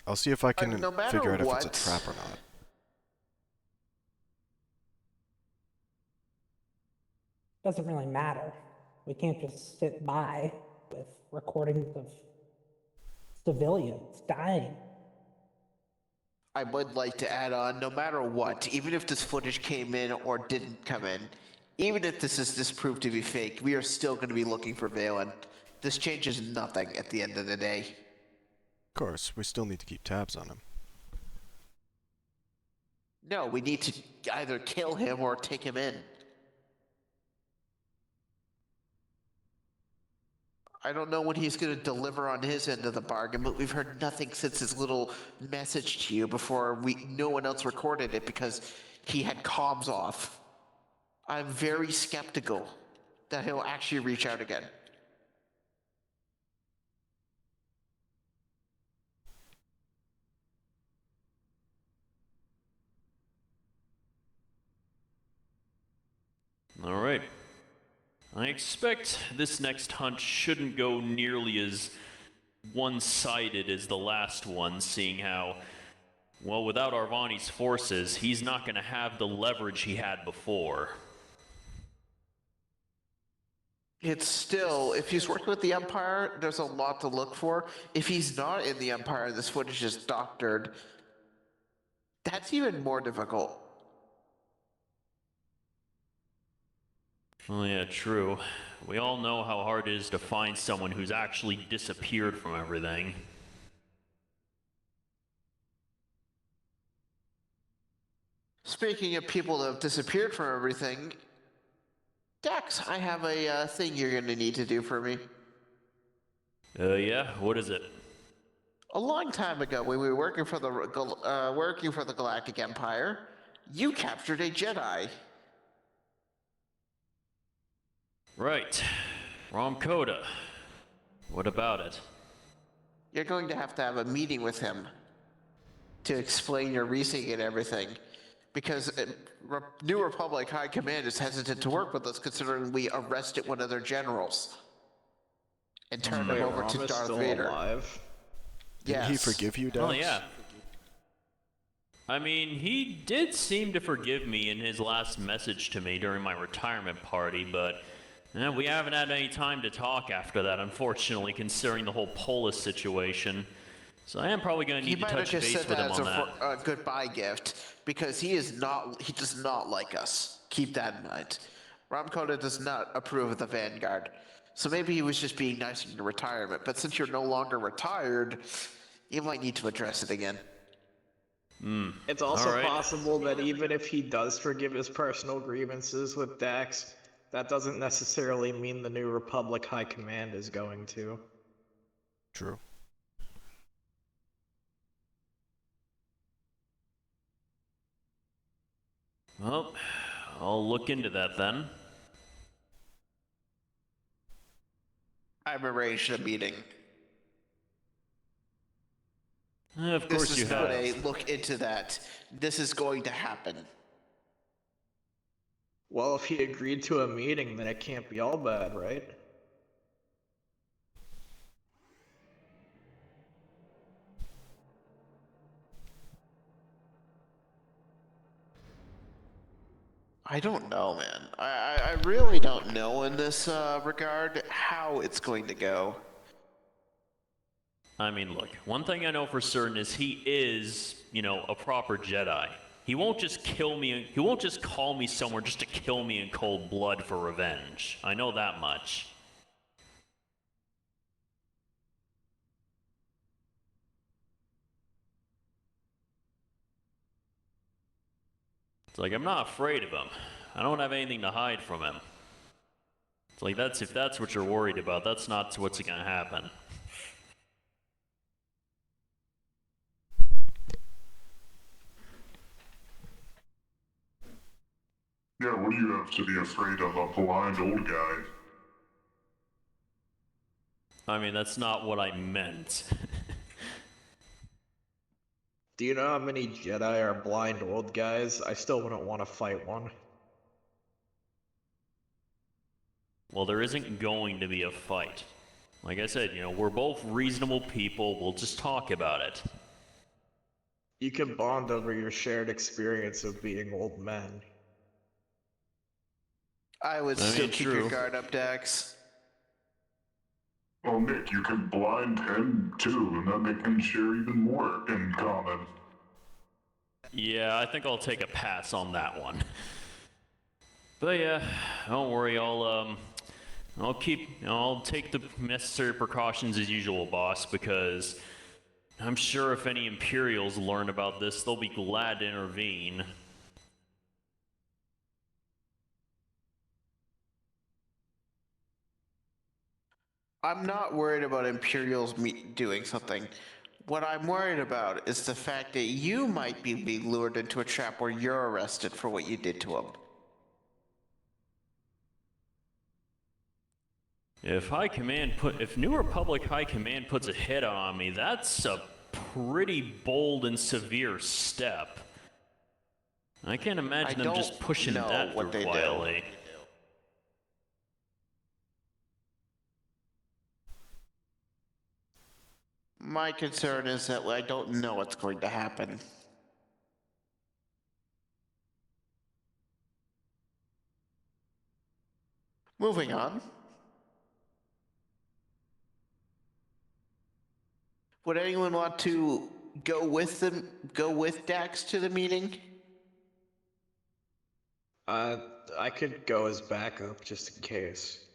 I'll see if I can no matter figure out if what- it's a trap or not. Doesn't really matter. We can't just sit by with recordings of civilians dying. I would like to add on, no matter what, even if this footage came in or didn't come in, even if this is disproved to be fake, we are still going to be looking for Valen. This changes nothing at the end of the day. Of course, we still need to keep tabs on him. No, we need to either kill him or take him in. I don't know when he's going to deliver on his end of the bargain, but we've heard nothing since his little message to you before no one else recorded it because he had comms off. I'm very skeptical that he'll actually reach out again. Alright. I expect this next hunt shouldn't go nearly as one-sided as the last one, seeing how, well, without Arvani's forces, he's not going to have the leverage he had before. It's still, if he's working with the Empire, there's a lot to look for. If he's not in the Empire, this footage is doctored. That's even more difficult. Oh yeah, true. We all know how hard it is to find someone who's actually disappeared from everything. Speaking of people that have disappeared from everything, Dax, I have a thing you're going to need to do for me. Yeah? What is it? A long time ago, when we were working for the Galactic Empire, you captured a Jedi. Right. Rom Coda. What about it? You're going to have a meeting with him to explain your reasoning and everything. Because New Republic High Command is hesitant to work with us considering we arrested one of their generals and turned him over to Rama's Darth still Vader. alive? Didn't he forgive you, Dax? Oh yeah. I mean, he did seem to forgive me in his last message to me during my retirement party, but we haven't had any time to talk after that, unfortunately, considering the whole Polis situation. So I am probably going to He need to might have touch just base said with him that on as that. a goodbye gift because he does not like us. Keep that in mind. Ramcoda does not approve of the Vanguard. So maybe he was just being nice in your retirement, but since you're no longer retired, you might need to address it again. It's also Alright. possible that even if he does forgive his personal grievances with Dax, that doesn't necessarily mean the New Republic High Command is going to. True. Well, I'll look into that then. I've arranged a meeting. Of course this you is have. when I look into that. This is going to happen. Well, if he agreed to a meeting, then it can't be all bad, right? I don't know, man. I really don't know in this regard how it's going to go. I mean, look, one thing I know for certain is he is, a proper Jedi. He won't just kill me, he won't just call me somewhere just to kill me in cold blood for revenge. I know that much. It's like, I'm not afraid of him. I don't have anything to hide from him. It's like, if that's what you're worried about, that's not what's gonna happen. Yeah, what do you have to be afraid of? A blind old guy? I mean, that's not what I meant. Do you know how many Jedi are blind old guys? I still wouldn't want to fight one. Well, there isn't going to be a fight. Like I said, we're both reasonable people. We'll just talk about it. You can bond over your shared experience of being old men. I would I mean, still keep true. your guard up, Dax. Well, Nick, you can blind him too, and then they can share even more in common. Yeah, I think I'll take a pass on that one. But yeah, don't worry, I'll take the necessary precautions as usual, boss, because I'm sure if any Imperials learn about this, they'll be glad to intervene. I'm not worried about Imperials doing something. What I'm worried about is the fact that you might be being lured into a trap where you're arrested for what you did to him. If New Republic High Command puts a hit on me, that's a pretty bold and severe step. I can't imagine them just pushing that through quietly. My concern is that I don't know what's going to happen. Moving on. Would anyone want to go with Dax to the meeting? I could go as backup just in case.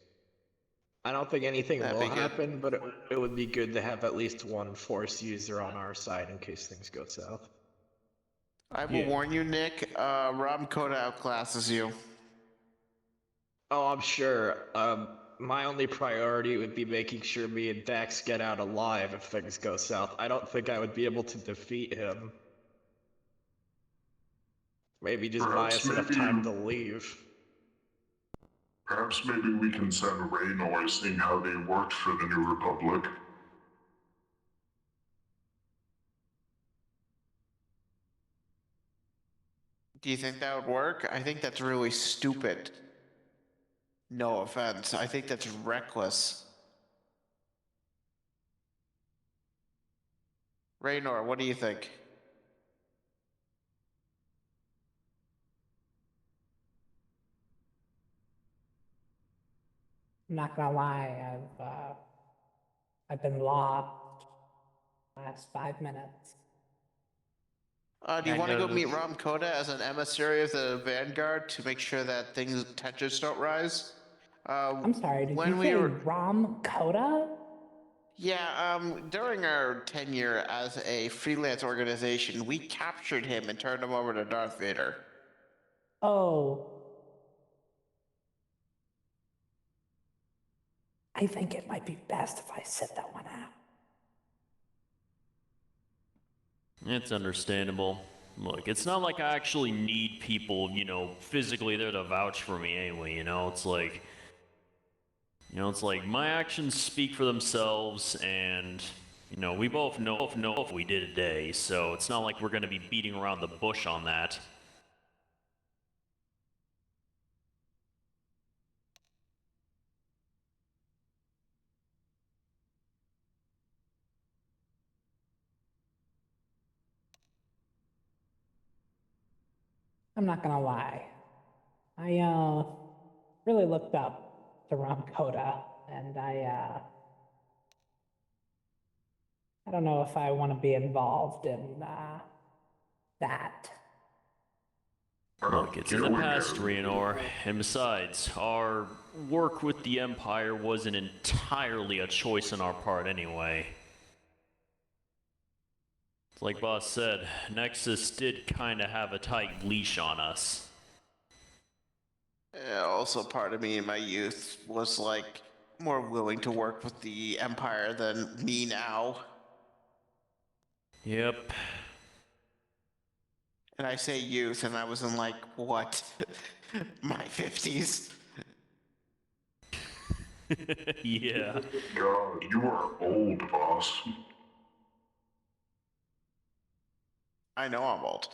I don't think anything That'd will be good. happen, but it would be good to have at least one Force user on our side in case things go south. I will warn you, Nick. Rom Coda outclasses you. Oh, I'm sure. My only priority would be making sure me and Dax get out alive if things go south. I don't think I would be able to defeat him. Maybe just buy us enough time to leave. Perhaps maybe we can send Raynor, seeing how they worked for the New Republic. Do you think that would work? I think that's really stupid. No offense. I think that's reckless. Raynor, what do you think? I'm not gonna lie, I've been lost the last 5 minutes. Do you want to go meet Rom Coda as an emissary of the Vanguard to make sure that tensions don't rise? I'm sorry, did you say Rom Coda? Yeah, during our tenure as a freelance organization, we captured him and turned him over to Darth Vader. Oh. I think it might be best if I sit that one out. It's understandable. Look, it's not like I actually need people, physically there to vouch for me anyway, It's like, my actions speak for themselves, and You know, we both know what we did today, so it's not like we're gonna be beating around the bush on that. I'm not gonna lie. I really looked up the Rum Coda, and I don't know if I want to be involved in that. Look, it's in the past, Rienor, and besides, our work with the Empire wasn't entirely a choice on our part anyway. Like Boss said, Nexus did kinda have a tight leash on us. Yeah, also, part of me in my youth was like more willing to work with the Empire than me now. Yep. And I say youth, and I was in like, what? My 50s? Yeah. God, you are old, boss. I know I'm old.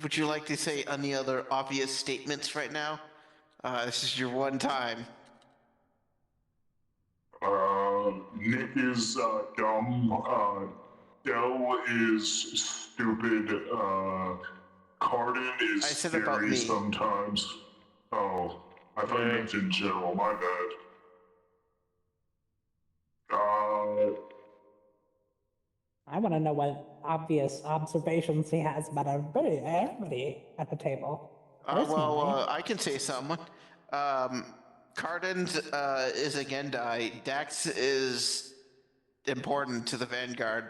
Would you like to say any other obvious statements right now? This is your one time. Nick is dumb. Dell is stupid. Carden is I said about scary me. sometimes. Oh, I thought you meant in general. My bad. I want to know what obvious observations he has about everybody at the table. Personally. I can say something. Carden's is a Gendai. Dax is important to the Vanguard.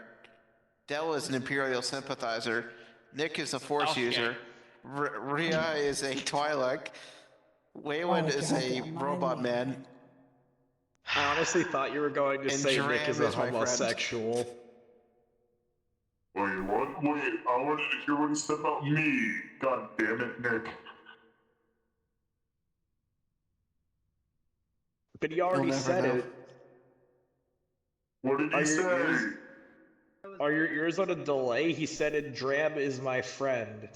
Dell is an Imperial sympathizer. Nick is a Force user. Rhea is a Twi'lek. Wayward is a robot man. I honestly thought you were going to And say Dram Nick is a is my friend. homosexual. Wait, what? Wait, I wanted to hear what he said about me. God damn it, Nick. But he already said know. it. What did he say? Are your ears on a delay? He said it, Dram is my friend.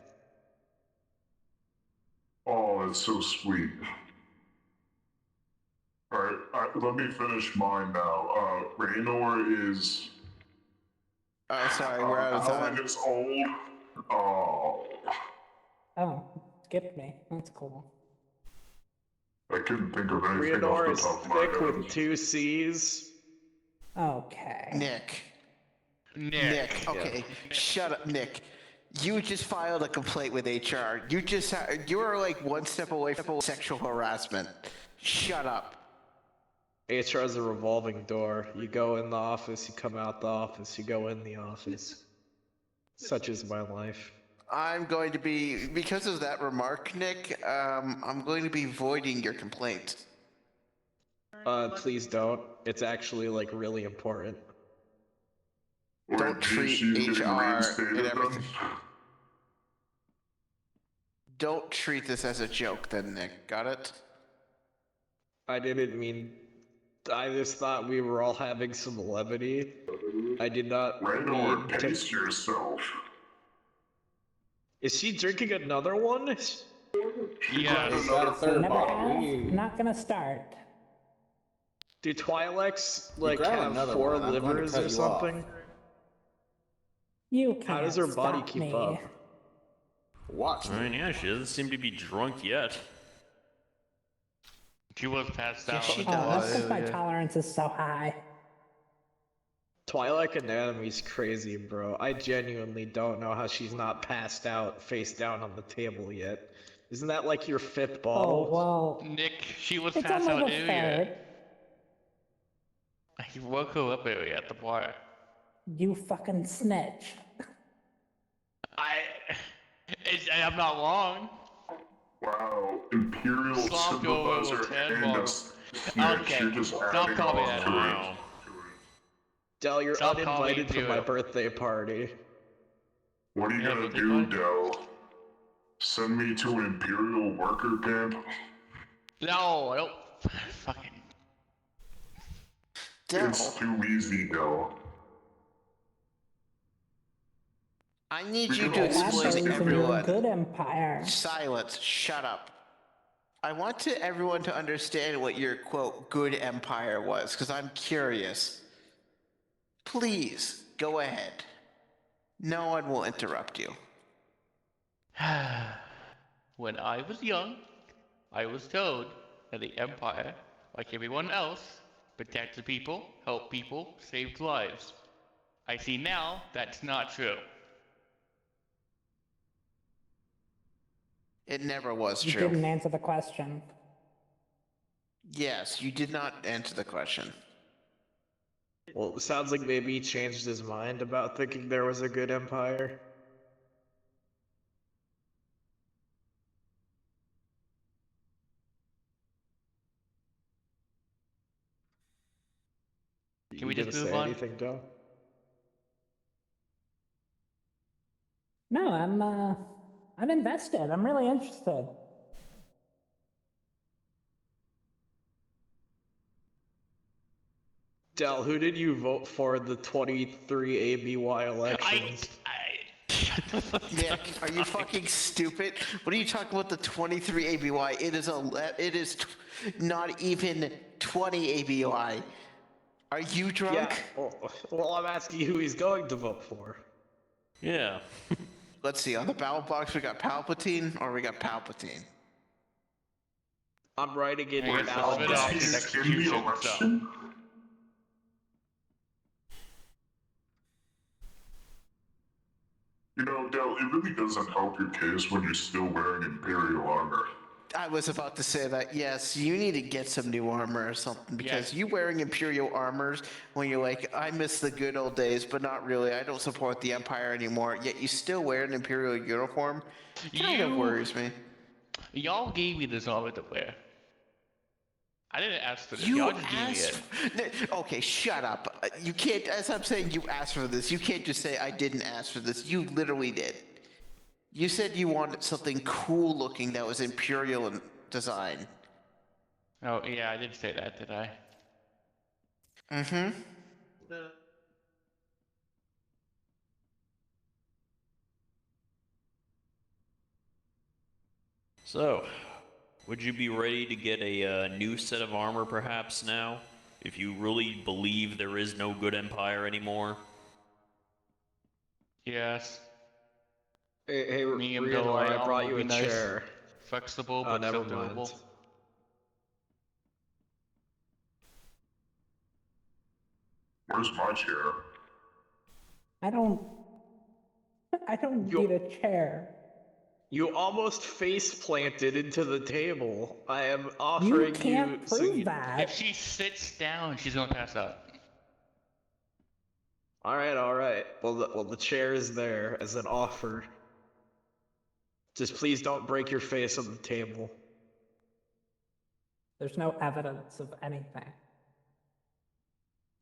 Oh, that's so sweet. Alright, let me finish mine now. Raynor is... Sorry, we're out of Alan time. is old. Oh, Oh, skipped me. That's cool. I couldn't think of anything Rienor off is the top of my thick head. with 2 C's. Okay. Nick. Nick. Okay, shut up, Nick. You just filed a complaint with HR. You're like one step away from sexual harassment. Shut up. HR is a revolving door. You go in the office, you come out the office, you go in the office. Such is my life. I'm going to be, because of that remark, Nick, I'm going to be voiding your complaint. Please don't. It's actually, like, really important. Wait, Don't treat she's getting HR reinstated and then? everything. Don't treat this as a joke then, Nick. Got it? I didn't mean... I just thought we were all having some levity. I did not Raynor, mean to... pace yourself. Is she drinking another one? Yeah. Another full Never bottle. have. Not gonna start. Do Twi'leks, like, grab have another 4 one, I'm going to livers cut or you off. something? You can't How does her body stop keep me. up? Watch I me. mean, yeah, she doesn't seem to be drunk yet. She was passed out. she Oh, that's does. because my tolerance is so high. Twilight Anatomy's crazy, bro. I genuinely don't know how she's not passed out face down on the table yet. Isn't that like your 5th Oh, bottle? well, Nick, she was it's passed only out the earlier. third. He woke her up earlier at the bar. You fucking snitch. I'm not wrong. Wow, Imperial Stop going sympathizer with 10 and a bucks. snitch. Okay, You're just stop adding calling on that. to it. Wow. Del, you're Stop calling uninvited to it my Dale. birthday party. What are you Yeah, gonna but they do, might- Del? Send me to an Imperial worker camp? No, I don't. Fucking. Dell, It's too easy, Dell. I need We you can to all God explain explain believes to in your everyone. good empire. Silence. Shut up. I want everyone to understand what your quote good empire was, because I'm curious. Please go ahead. No one will interrupt you. When I was young, I was told that the Empire, like everyone else, protects the people, help people, saves lives. I see now that's not true. It never was You true. didn't answer the question. Yes, you did not answer the question. Well, it sounds like maybe he changed his mind about thinking there was a good empire. Can we You just gonna move say on? anything, Joe? No, I'm invested. I'm really interested. Del, who did you vote for in the 23 ABY elections? Shut the fuck Yeah, up. are you fucking stupid? What are you talking about the 23 ABY? It is not even 20 ABY. Are you drunk? Yeah, well, I'm asking you who he's going to vote for. Yeah. Let's see, on the ballot box we got Palpatine or we got Palpatine? I'm writing it I guess now. I'll spit off He's an in execution, the election? You know, Dell, it really doesn't help your case when you're still wearing Imperial armor. I was about to say that, yes, you need to get some new armor or something, because Yeah. you wearing Imperial armors when you're like, I miss the good old days, but not really, I don't support the Empire anymore, yet you still wear an Imperial uniform, kind of worries me. Y'all gave me this armor to wear. I didn't ask for this. You Y'all just gave me asked. it. Okay, shut up. You can't. As I'm saying, you asked for this. You can't just say I didn't ask for this. You literally did. You said you wanted something cool looking that was Imperial in design. Oh yeah, I did say that, did I? Mm-hmm. So, would you be ready to get a new set of armor perhaps now? If you really believe there is no good empire anymore? Yes. Hey, Medium Rian, to light I armor brought would you be a nice. chair. Flexible Oh, but never acceptable. mind. Where's my chair? I don't need a chair. You almost face planted into the table. I am You offering can't so prove you. that. If she sits down, she's gonna pass out. All right. Well, the chair is there as an offer. Just please don't break your face on the table. There's no evidence of anything.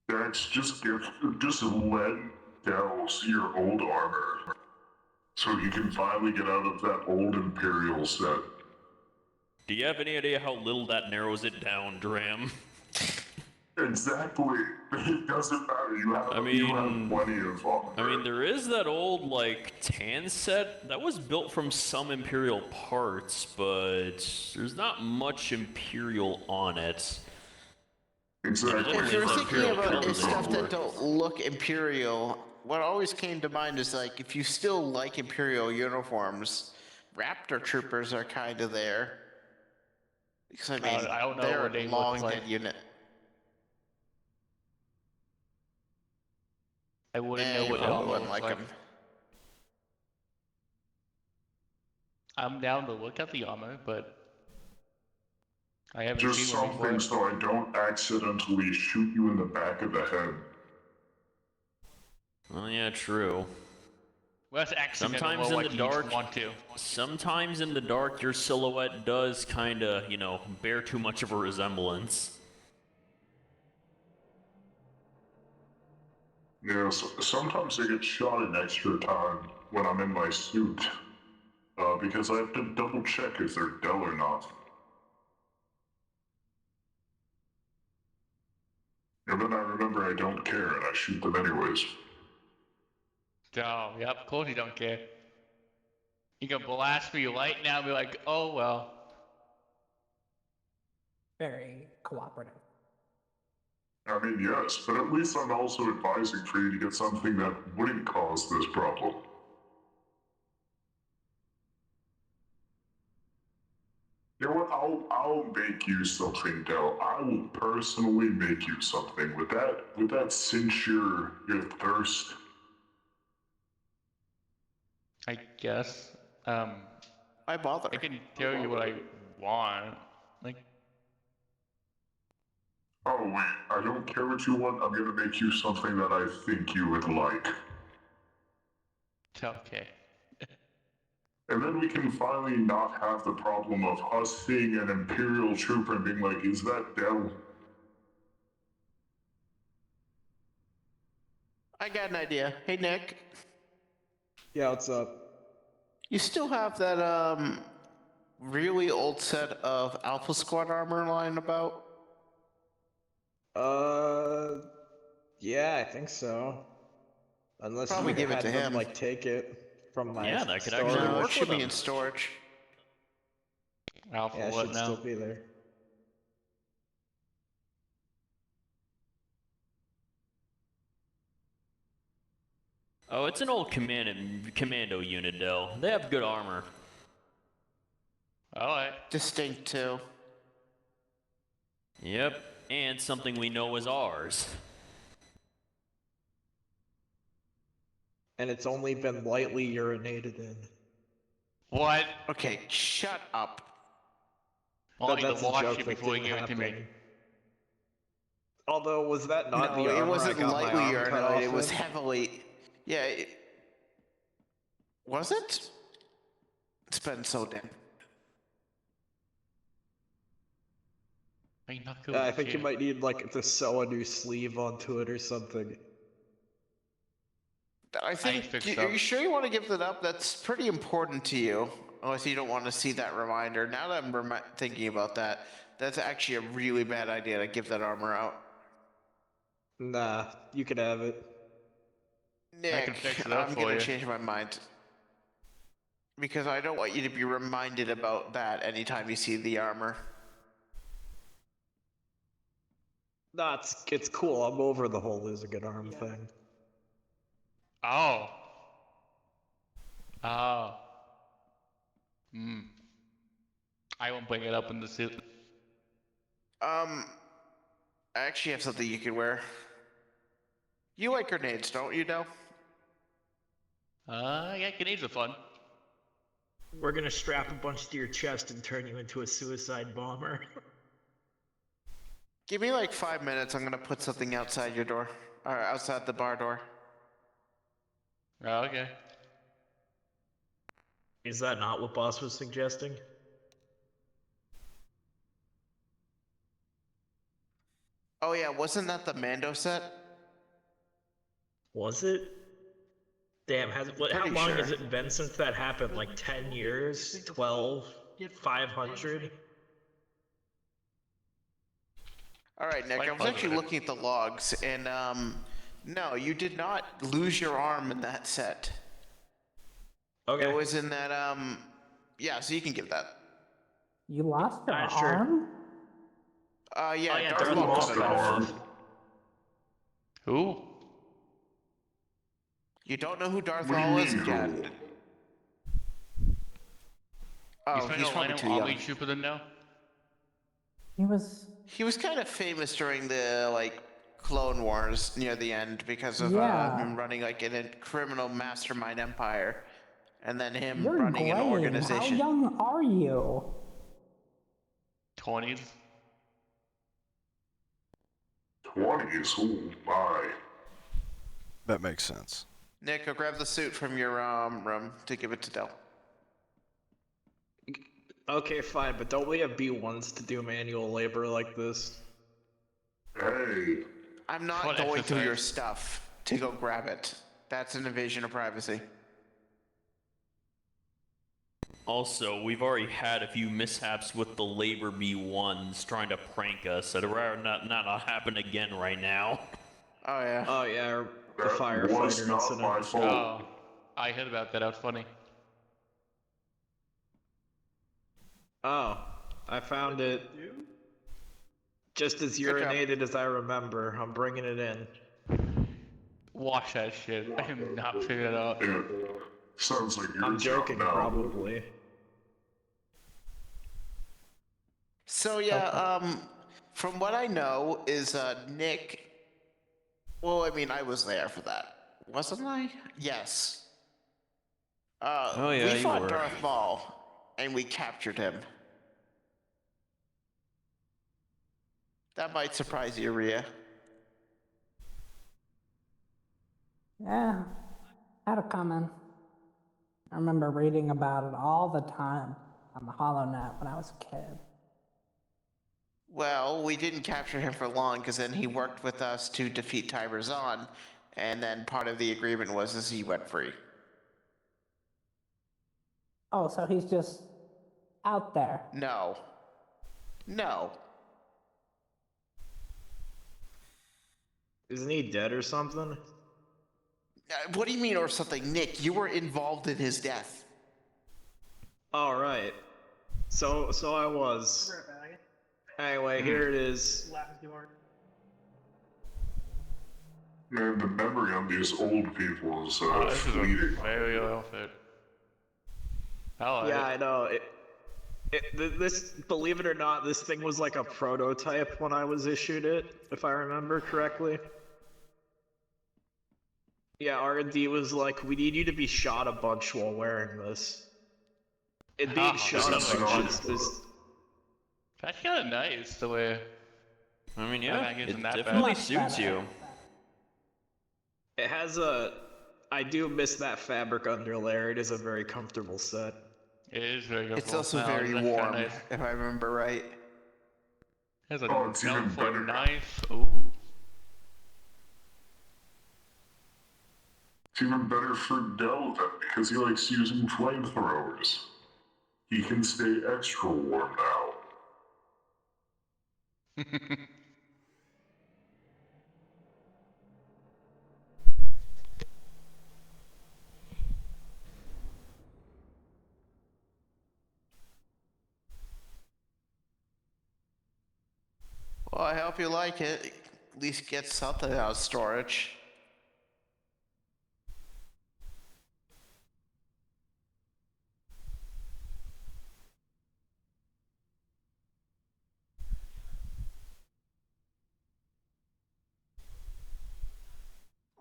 Dax, just let Dell see your old armor. So he can finally get out of that old Imperial set. Do you have any idea how little that narrows it down, Dram? Exactly. It doesn't matter. You have plenty of armor. I mean, there is that old, like, tan set that was built from some Imperial parts, but there's not much Imperial on it. Exactly. If you're thinking Imperial about colors stuff anymore. that don't look Imperial, what always came to mind is like, if you still like Imperial uniforms, Raptor troopers are kind of there. Because I mean, I don't know they're what they a look long like. dead unit. I wouldn't Eh, know you what probably armor wouldn't looks like like. 'em. I'm down to look at the armor, but I haven't Just seen one something before. so I don't accidentally shoot you in the back of the head. Oh yeah, true. Well, that's accidental. Sometimes Well, in like the you dark, want to. sometimes in the dark, your silhouette does kinda, bear too much of a resemblance. Yeah, so sometimes I get shot an extra time when I'm in my suit. Because I have to double check if they're Dell or not. And then I remember I don't care and I shoot them anyways. Oh, yep, of course you don't care. You can blast me right now and be like, oh well. Very cooperative. I mean, yes, but at least I'm also advising for you to get something that wouldn't cause this problem. You know what? I'll make you something, Del. I will personally make you something. Would that cinch your thirst? I guess. Why bother? I can tell you what I want. Like, Oh wait, I don't care what you want. I'm gonna make you something that I think you would like. okay. And then we can finally not have the problem of us seeing an Imperial trooper and being like, is that Del? I got an idea. Hey, Nick. Yeah, what's up? You still have that, really old set of Alpha Squad armor lying about? Yeah, I think so. Unless Probably you give it had to them, him. like, take it from my Yeah, that could storage. actually No, work it should with be him. in storage. Alpha, Yeah, it what should now? still be there. Oh, it's an old commando unit, Dell. They have good armor. Alright. Distinct too. Yep, and something we know is ours. And it's only been lightly urinated in. What? Okay, shut up. I'll need That's to a wash joke it that before you didn't give it to me. happen. Although, was that not No, the armor it wasn't I got lightly my arm cut urinated. off It was in? heavily. Yeah. Was it? It's been so damn. Are you not good Yeah, I with think you shit? might need, like, to sew a new sleeve onto it or something. I think. fixed Are up. you sure you want to give that up? That's pretty important to you. Unless you don't want to see that reminder. Now that I'm thinking about that, that's actually a really bad idea to give that armor out. Nah, you can have it. Nick, can fix it up I'm for gonna you. change my mind. Because I don't want you to be reminded about that anytime you see the armor. Nah, it's cool. I'm over the whole lose a good arm thing. Oh. Oh. Hmm. I won't bring it up in the suit. I actually have something you can wear. You like grenades, don't you, Del? Yeah, grenades are fun. We're gonna strap a bunch to your chest and turn you into a suicide bomber. Give me like 5 minutes. I'm gonna put something outside your door. Or outside the bar door. Oh, okay. Is that not what Boss was suggesting? Oh yeah, wasn't that the Mando set? Was it? Damn, how Pretty long sure. has it been since that happened? Like 10 years? 12? 500? Alright, Nick, Quite I was actually positive. looking at the logs, and no, you did not lose your arm in that set. Okay. It was in that, yeah, so you can give that. You lost your Sure. arm? Yeah, Oh, yeah, Darth Darth Maul Maul cut it cut it off. off. Who? You don't know who Darth What do you Maul is? mean, Yeah. who? Oh, He's he's trying probably to too line young. up trooper then now? He was kind of famous during the, like, Clone Wars near the end because of Yeah. him running, like, in a criminal mastermind empire. And then him You're running an graying. organization. How young are you? 20s? 20s? Oh my. That makes sense. Nick, go grab the suit from your room to give it to Del. Okay, fine, but don't we have B1s to do manual labor like this? Hey, I'm not What going through your exercise? stuff to go grab it. That's an invasion of privacy. Also, we've already had a few mishaps with the Labor B1s trying to prank us. I'd rather not happen again right now. Oh yeah. Oh yeah, the That was firefighter not my incident. fault. Oh, I heard about that. That was funny. Oh, I found it. Just as Good job. urinated as I remember. I'm bringing it in. Wash that shit. I am not figuring it out. Yeah. Sounds like your I'm joking, job now. probably. So yeah, from what I know is Nick. Well, I mean, I was there for that, wasn't I? Yes. Oh, yeah, we you fought were. Darth Maul, and we captured him. That might surprise you, Rhea. Yeah, had a comment. I remember reading about it all the time on the HoloNet when I was a kid. Well, we didn't capture him for long because then he worked with us to defeat Tiber Zahn, and then part of the agreement was he went free. Oh, so he's just out there. No. No. Isn't he dead or something? What do you mean or something? Nick, you were involved in his death. All right. So I was. Anyway, here it is. Man, the memory on these old people is This is fleeting. a very good outfit. I like Yeah, it. I know. This, believe it or not, this thing was like a prototype when I was issued it, if I remember correctly. Yeah, R&D was like, we need you to be shot a bunch while wearing this. It being shot a this is bunch not- is That's kind of nice the way. I mean, I yeah, think it isn't that definitely bad. suits you. It has a. I do miss that fabric underlayer. It is a very comfortable set. It is very good. It's also very warm, if I remember right. Has a Oh, it's even mouthful better of now. knife. Ooh. It's even better for Del then, because he likes using flamethrowers. He can stay extra warm now. Well, I hope you like it. At least get something out of storage.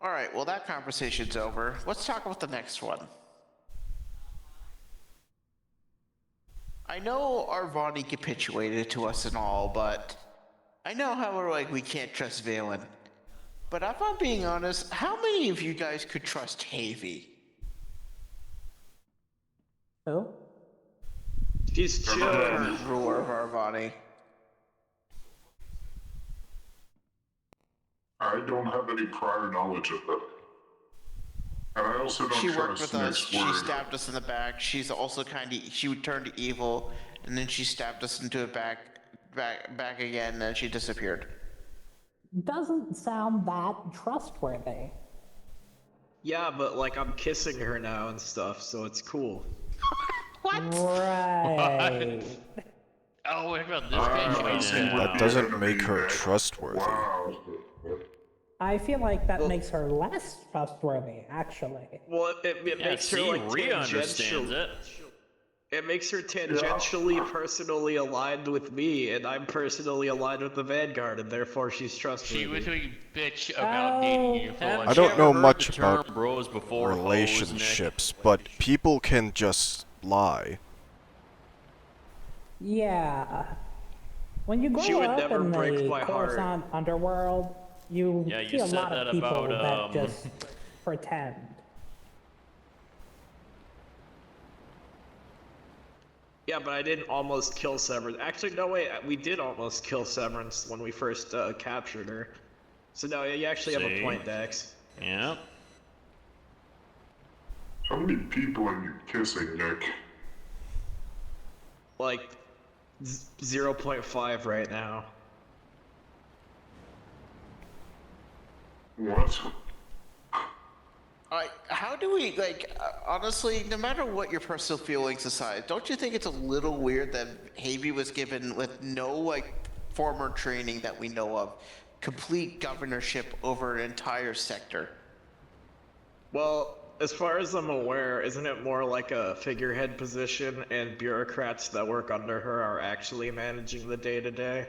Alright, well that conversation's over. Let's talk about the next one. I know Arvani capitulated to us and all, but I know how we're like, we can't trust Valen. But if I'm being honest, how many of you guys could trust Havy? Who? She's chill. Current ruler of Arvani. I don't have any prior knowledge of them. And I also don't She worked trust with us, Nick's she word. stabbed us in the back, she's also she would turn to evil, and then she stabbed us into it back again, and then she disappeared. Doesn't sound that trustworthy. Yeah, but like I'm kissing her now and stuff, so it's cool. Right. Oh, what about this I see guy? what That the doesn't enemy make her meant. trustworthy. Wow. I feel like that makes her less trustworthy, actually. Well, it Yeah, makes her see, like Rhea understands tangential. it. It makes her tangentially personally aligned with me, and I'm personally aligned with the Vanguard, and therefore she's trustworthy. She was doing bitch about dating you for Haven't one I don't you know ever heard much the term about bros before hoes, Nick? relationships, but people can just lie. Yeah. When you She grow would up never in break the my heart. Coruscant underworld, you Yeah, you see a said lot that of people about, that just pretend. Yeah, but I didn't almost kill Severance. Actually, no, wait, we did almost kill Severance when we first captured her. So no, you actually have a See? point, Dex. Yep. How many people are you kissing, Nick? like 0.5 right now. What? How do we, like, honestly, no matter what your personal feelings aside, don't you think it's a little weird that Havy was given, with no, like, former training that we know of, complete governorship over an entire sector? Well, as far as I'm aware, isn't it more like a figurehead position and bureaucrats that work under her are actually managing the day-to-day?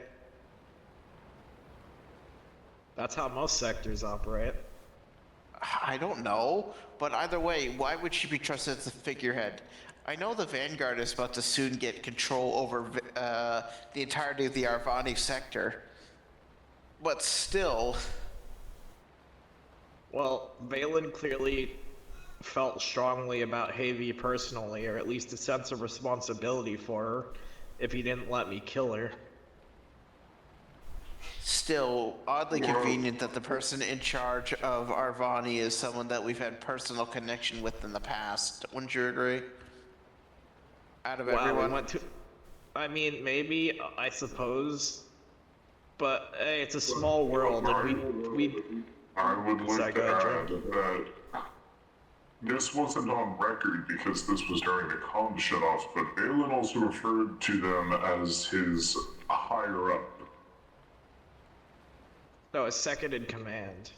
That's how most sectors operate. I don't know, but either way, why would she be trusted as the figurehead? I know the Vanguard is about to soon get control over the entirety of the Arvani sector, but still... Well, Valen clearly felt strongly about Havy personally, or at least a sense of responsibility for her, if he didn't let me kill her. Still, oddly convenient that the person in charge of Arvani is someone that we've had personal connection with in the past. Wouldn't you agree? Out of everyone? We went to... I mean, maybe, I suppose. But, hey, it's a small world, and we... I would like to add that this wasn't on record because this was during the comm shutoff, but Balin also referred to them as his higher-up. No, his second in command.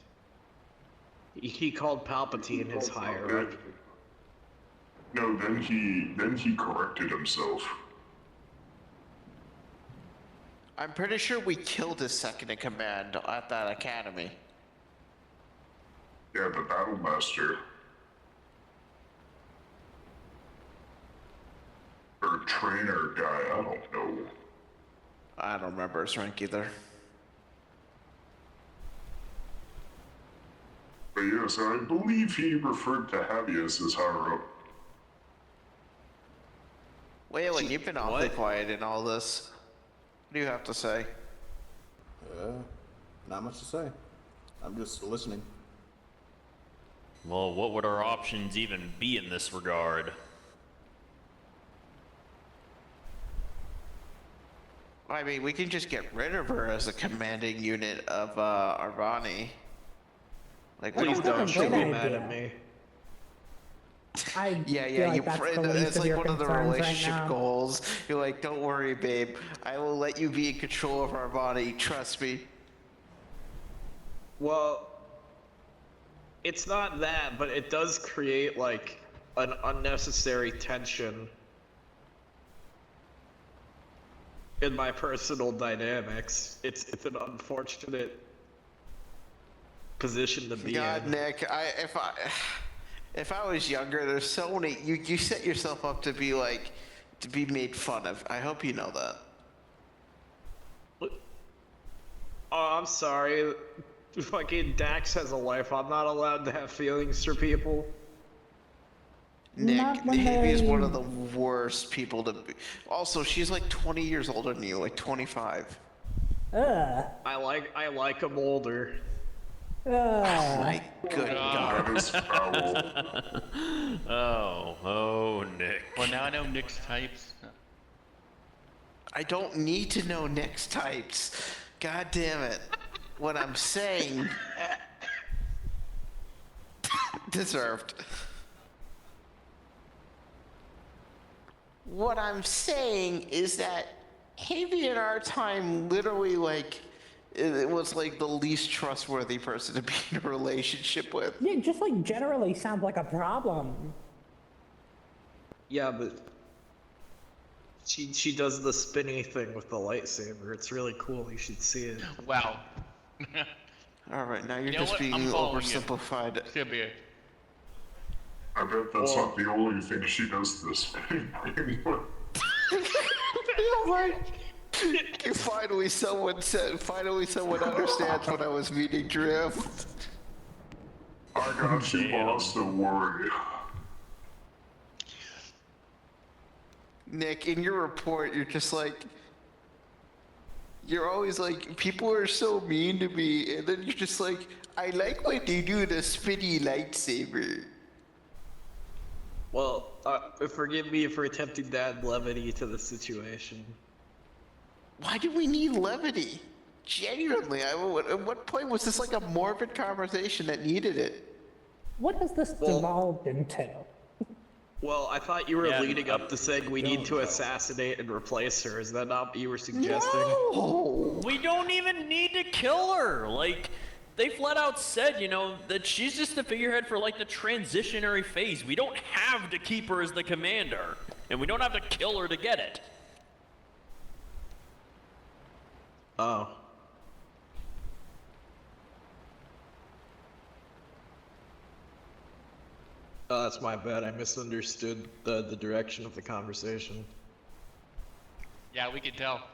He called Palpatine his higher-up. No, then he corrected himself. I'm pretty sure we killed his second in command at that academy. Yeah, the Battlemaster. Or trainer guy, I don't know. I don't remember his rank either. But yes, I believe he referred to Javi as his higher-up. Waylon, you've been awfully quiet in all this. What do you have to say? Not much to say. I'm just listening. Well, what would our options even be in this regard? I mean, we can just get rid of her as a commanding unit of Arvani. Like, Please don't, she'll be mad at me. Yeah, it's like one of the relationship goals. You're like, don't worry, babe. I will let you be in control of Arvani. Trust me. Well, it's not that, but it does create, like, an unnecessary tension in my personal dynamics. It's an unfortunate position to be God, in. Nick, if I was younger, there's so many. You set yourself up to be made fun of. I hope you know that. Oh, I'm sorry. Fucking Dax has a life. I'm not allowed to have feelings for people. Nick, Havy is one of the worst people to be. Also, she's like 20 years older than you, like 25. I like him older. Oh my good God. That is foul. Oh, Nick. Well, now I know Nick's types. I don't need to know Nick's types. God damn it. What I'm saying... deserved. What I'm saying is that Havy in our time literally, like, it was like the least trustworthy person to be in a relationship with. Yeah, just like generally sounds like a problem. Yeah, but she does the spinny thing with the lightsaber. It's really cool. You should see it. Wow. Alright, now you're You know just what? being I'm following you. oversimplified. Sibir. I bet that's not the only thing she does to this anymore. Finally someone understands what I was meaning, Drift. I got you, boss, don't worry. Nick, in your report, you're just like... You're always like, people are so mean to me, and then you're just like, I like what they do with a spinny lightsaber. Well, forgive me for attempting to add levity to the situation. Why do we need levity? Genuinely, at what point was this like a morbid conversation that needed it? What has this devolved into? Well, I thought you were leading up to saying we need to assassinate and replace her. Is that not what you were suggesting? No! We don't even need to kill her. Like, they flat out said, you know, that she's just the figurehead for like the transitionary phase. We don't have to keep her as the commander, and we don't have to kill her to get it. Oh. Oh, that's my bad. I misunderstood the direction of the conversation. Yeah, we can tell.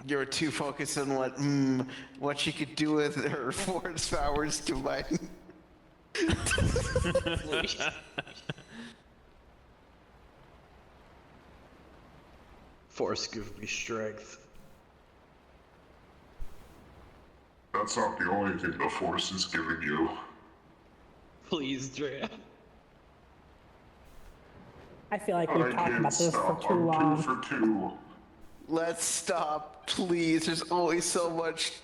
You were too focused on what she could do with her force powers to my... Force give me strength. That's not the only thing the Force is giving you. Please, Drea. I feel like we've talked about this for too long. 2 for 2. Let's stop, please. There's always so much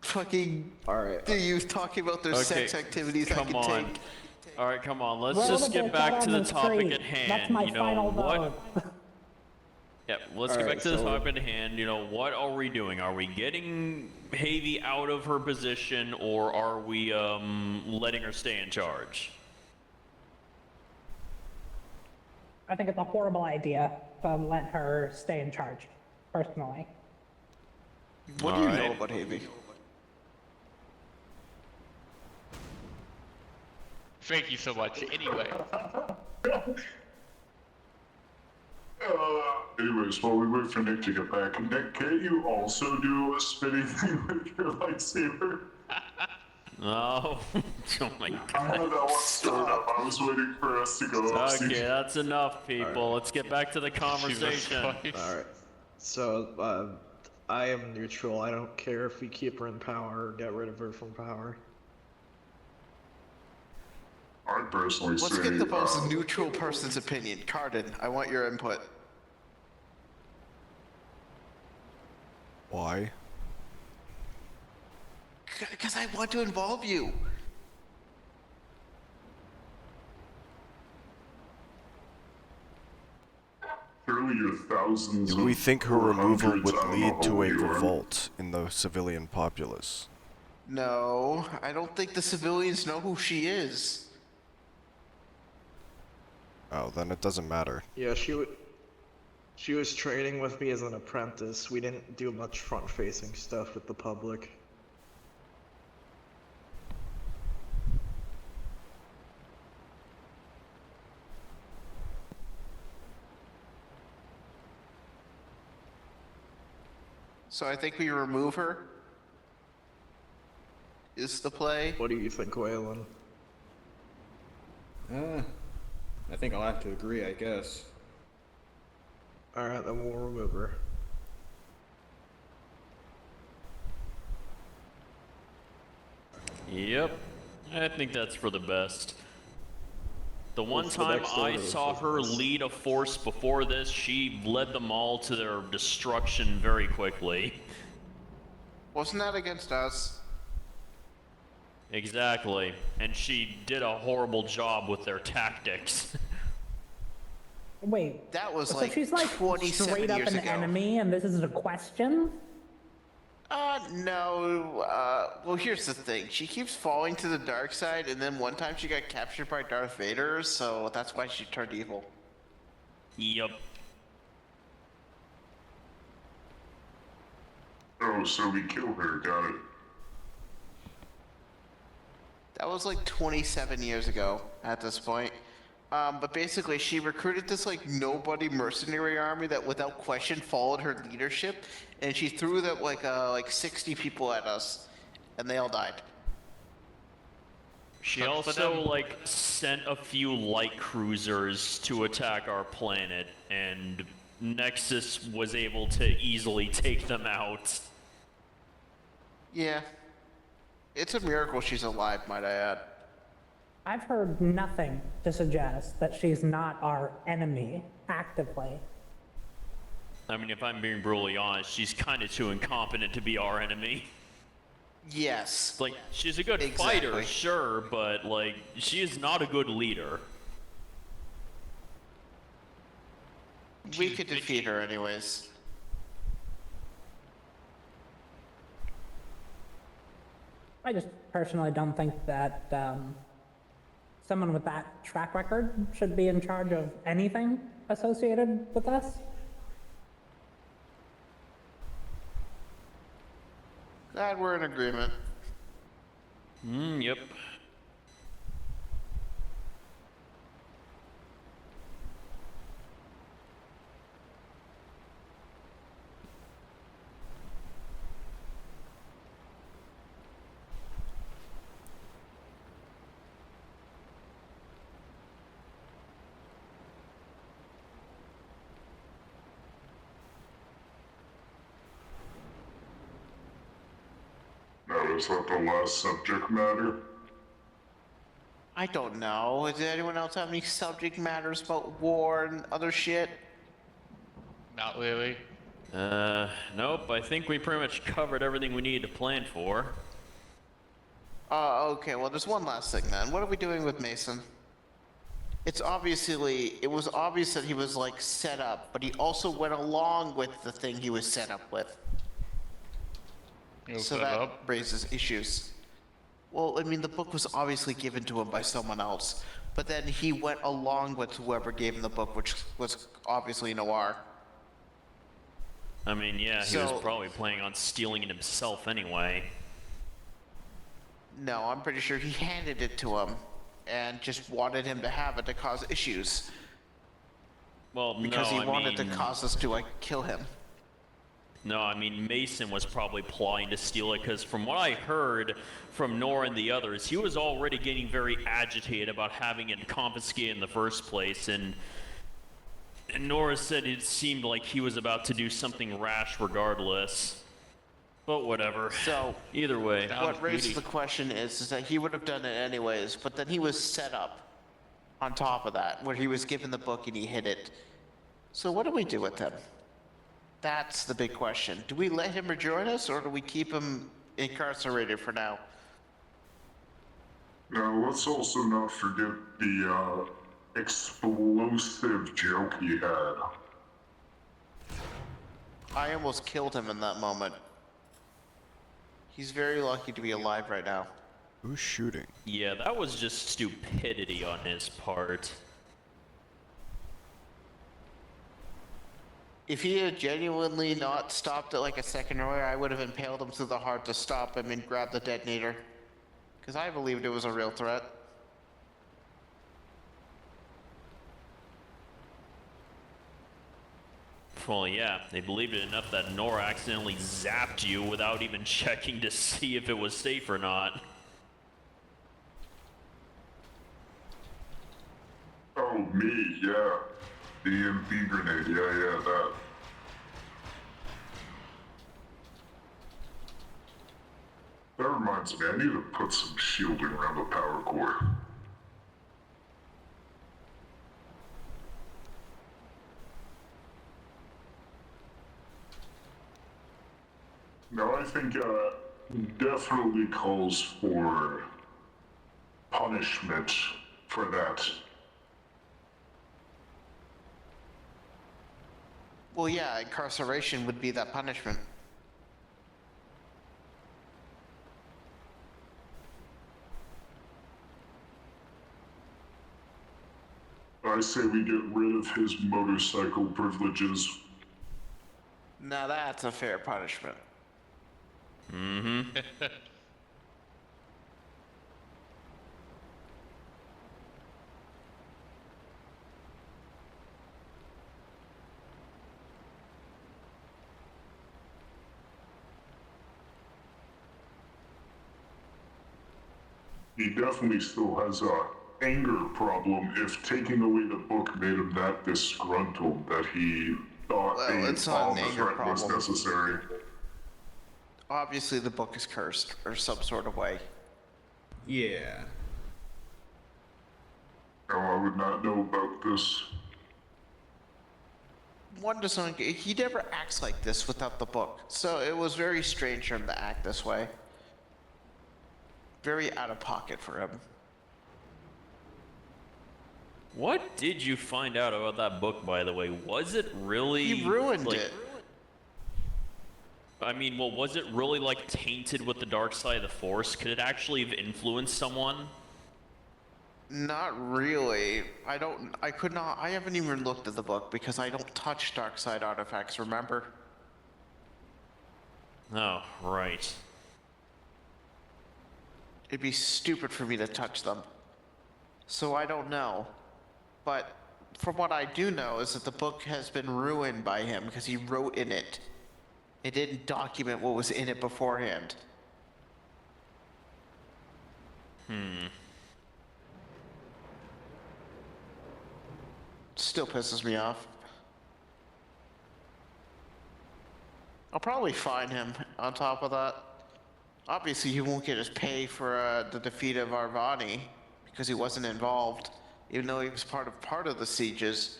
fucking youth talking about their sex activities I can take. All right, come on. Let's just get back to the topic at hand. That's my final vote. Yep, let's get back to the topic at hand. You know, what are we doing? Are we getting Havy out of her position, or are we letting her stay in charge? I think it's a horrible idea to let her stay in charge, personally. What do you know about Havy? Thank you so much. Anyway. Anyways, while we wait for Nick to get back, Nick, can't you also do a spinning thing with your lightsaber? Oh, oh my god. I had that one stored up. I was waiting for us to go up. Okay, that's enough, people. Let's get back to the conversation. Alright. So, I am neutral. I don't care if we keep her in power or get rid of her from power. I personally Let's get the most neutral person's opinion. Cardin, I want your input. Why? Because I want to involve you. Surely your thousands We think her removal hundreds, would I don't know lead how to a old you are. revolt in the civilian populace. No, I don't think the civilians know who she is. Oh, then it doesn't matter. Yeah, she was training with me as an apprentice. We didn't do much front-facing stuff with the public. So I think we remove her. Is the play? What do you think, Waylon? I think I'll have to agree, I guess. Alright, then we'll remove her. Yep, I think that's for the best. The one What's the time next I order of saw her business? lead a force before this, she led them all to their destruction very quickly. Wasn't that against us? Exactly, and she did a horrible job with their tactics. Wait, That was so like she's like 27 straight up years an ago. enemy, and this is a question? No. Well, here's the thing. She keeps falling to the dark side, and then one time she got captured by Darth Vader, so that's why she turned evil. Yep. Oh, so we killed her, got it. That was like 27 years ago at this point. But basically, she recruited this like nobody mercenary army that, without question, followed her leadership, and she threw that like 60 people at us, and they all died. She also, like, sent a few light cruisers to attack our planet, and Nexus was able to easily take them out. Yeah, it's a miracle she's alive, might I add. I've heard nothing to suggest that she's not our enemy, actively. I mean, if I'm being brutally honest, she's kind of too incompetent to be our enemy. Yes. Like, she's a good fighter, sure, but, like, she is not a good leader. We could defeat her anyways. I just personally don't think that someone with that track record should be in charge of anything associated with us. Glad we're in agreement. Yep. Now, is that the last subject matter? I don't know. Does anyone else have any subject matters about war and other shit? Not really. Nope. I think we pretty much covered everything we needed to plan for. Okay, well, there's one last thing then. What are we doing with Mason? It was obvious that he was, like, set up, but he also went along with the thing he was set up with. So that raises issues. Well, I mean, the book was obviously given to him by someone else, but then he went along with whoever gave him the book, which was obviously Noir. I mean, yeah, he was probably planning on stealing it himself anyway. No, I'm pretty sure he handed it to him and just wanted him to have it to cause issues. Well, because he wanted to cause us to, like, kill him. No, I mean, Mason was probably plotting to steal it, because from what I heard from Nora and the others, he was already getting very agitated about having it confiscated in the first place, and Nora said it seemed like he was about to do something rash regardless. But whatever. So, either way. What raises the question is that he would have done it anyways, but then he was set up on top of that, where he was given the book and he hid it. So what do we do with him? That's the big question. Do we let him rejoin us, or do we keep him incarcerated for now? Now, let's also not forget the explosive joke he had. I almost killed him in that moment. He's very lucky to be alive right now. Who's shooting? Yeah, that was just stupidity on his part. If he had genuinely not stopped it like a second earlier, I would have impaled him through the heart to stop him and grab the detonator. Because I believed it was a real threat. Well, yeah, they believed it enough that Nora accidentally zapped you without even checking to see if it was safe or not. Oh, me, yeah. The EMP grenade, yeah, that. That reminds me, I need to put some shielding around the power core. Now, I think definitely calls for punishment for that. Well, yeah, incarceration would be that punishment. I say we get rid of his motorcycle privileges. Now that's a fair punishment. Mm-hmm. He definitely still has a anger problem if taking away the book made him that disgruntled that he thought a bomb threat was necessary. Obviously the book is cursed, or some sort of way. Yeah. No, I would not know about this. One doesn't. He never acts like this without the book, so it was very strange for him to act this way. Very out of pocket for him. What did you find out about that book, by the way? Was it really... He ruined it. I mean, well, was it really, like, tainted with the dark side of the Force? Could it actually have influenced someone? Not really. I haven't even looked at the book because I don't touch dark side artifacts, remember? Oh, right. It'd be stupid for me to touch them. So I don't know. But from what I do know is that the book has been ruined by him because he wrote in it. It didn't document what was in it beforehand. Still pisses me off. I'll probably fine him on top of that. Obviously, he won't get his pay for the defeat of Arvani because he wasn't involved. Even though he was part of the sieges,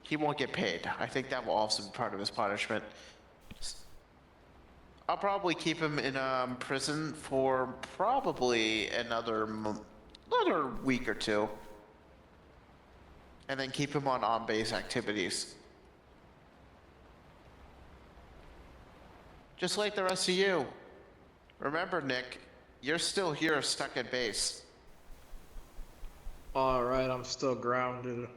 he won't get paid. I think that will also be part of his punishment. I'll probably keep him in prison for probably another week or two. And then keep him on base activities. Just like the rest of you. Remember, Nick, you're still here stuck at base. Alright, I'm still grounded.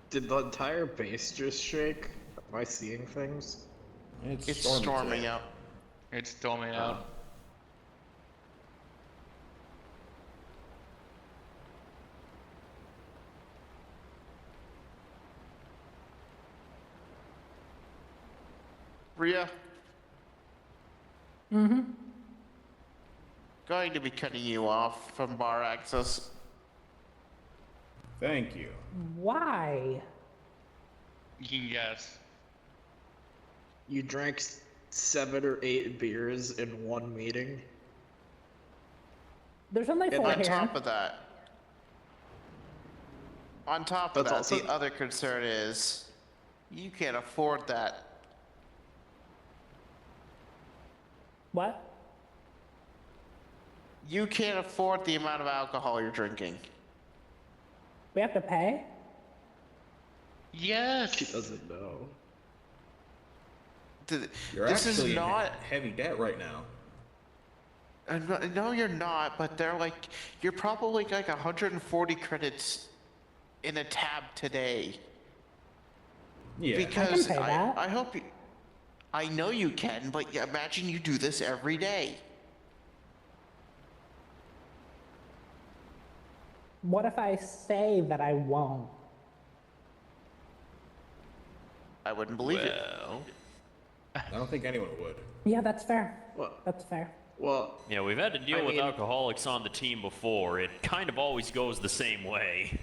Did the entire base just shake? Am I seeing things? It's storming out. It's storming out. Rhea? Mm-hmm. Going to be cutting you off from bar access. Thank you. Why? You can guess. You drank 7 or 8 beers in one meeting? There's only 4 On here. top of that, the other concern is you can't afford that. What? You can't afford the amount of alcohol you're drinking. We have to pay? Yes. She doesn't know. You're This actually is not. in heavy debt right now. No, you're not. But they're like, you're probably like 140 credits in a tab today. Yeah. Because I can pay that. I hope you. I know you can, but imagine you do this every day. What if I say that I won't? I wouldn't believe it. Well... I don't think anyone would. Yeah, that's fair. What? That's fair. Well, Yeah, we've had to deal with alcoholics on the team before. It kind of always goes the same way.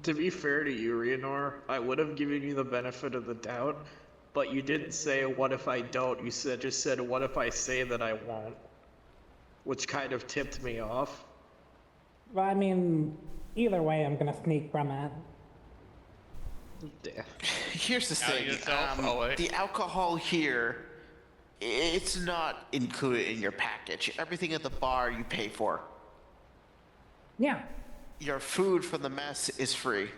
to be fair to you, Rianor, I would have given you the benefit of the doubt, but you didn't say, what if I don't? You just said, what if I say that I won't? Which kind of tipped me off. Well, I mean, either way, I'm gonna sneak from it. Yeah. Here's the thing, yourself, the alcohol here, it's not included in your package. Everything at the bar you pay for. Yeah. Your food from the mess is free.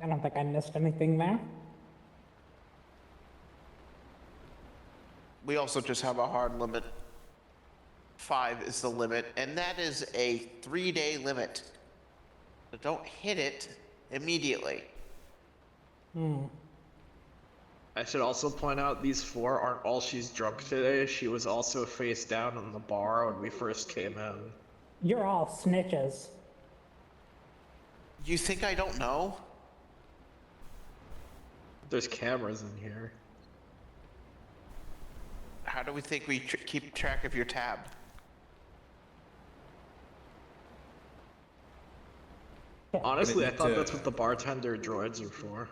I don't think I missed anything there. We also just have a hard limit. 5 is the limit, and that is a 3-day limit. So don't hit it immediately. I should also point out these 4 aren't all she's drunk today. She was also face down in the bar when we first came in. You're all snitches. You think I don't know? There's cameras in here. How do we think we keep track of your tab? Honestly, I thought that's what the bartender droids are for.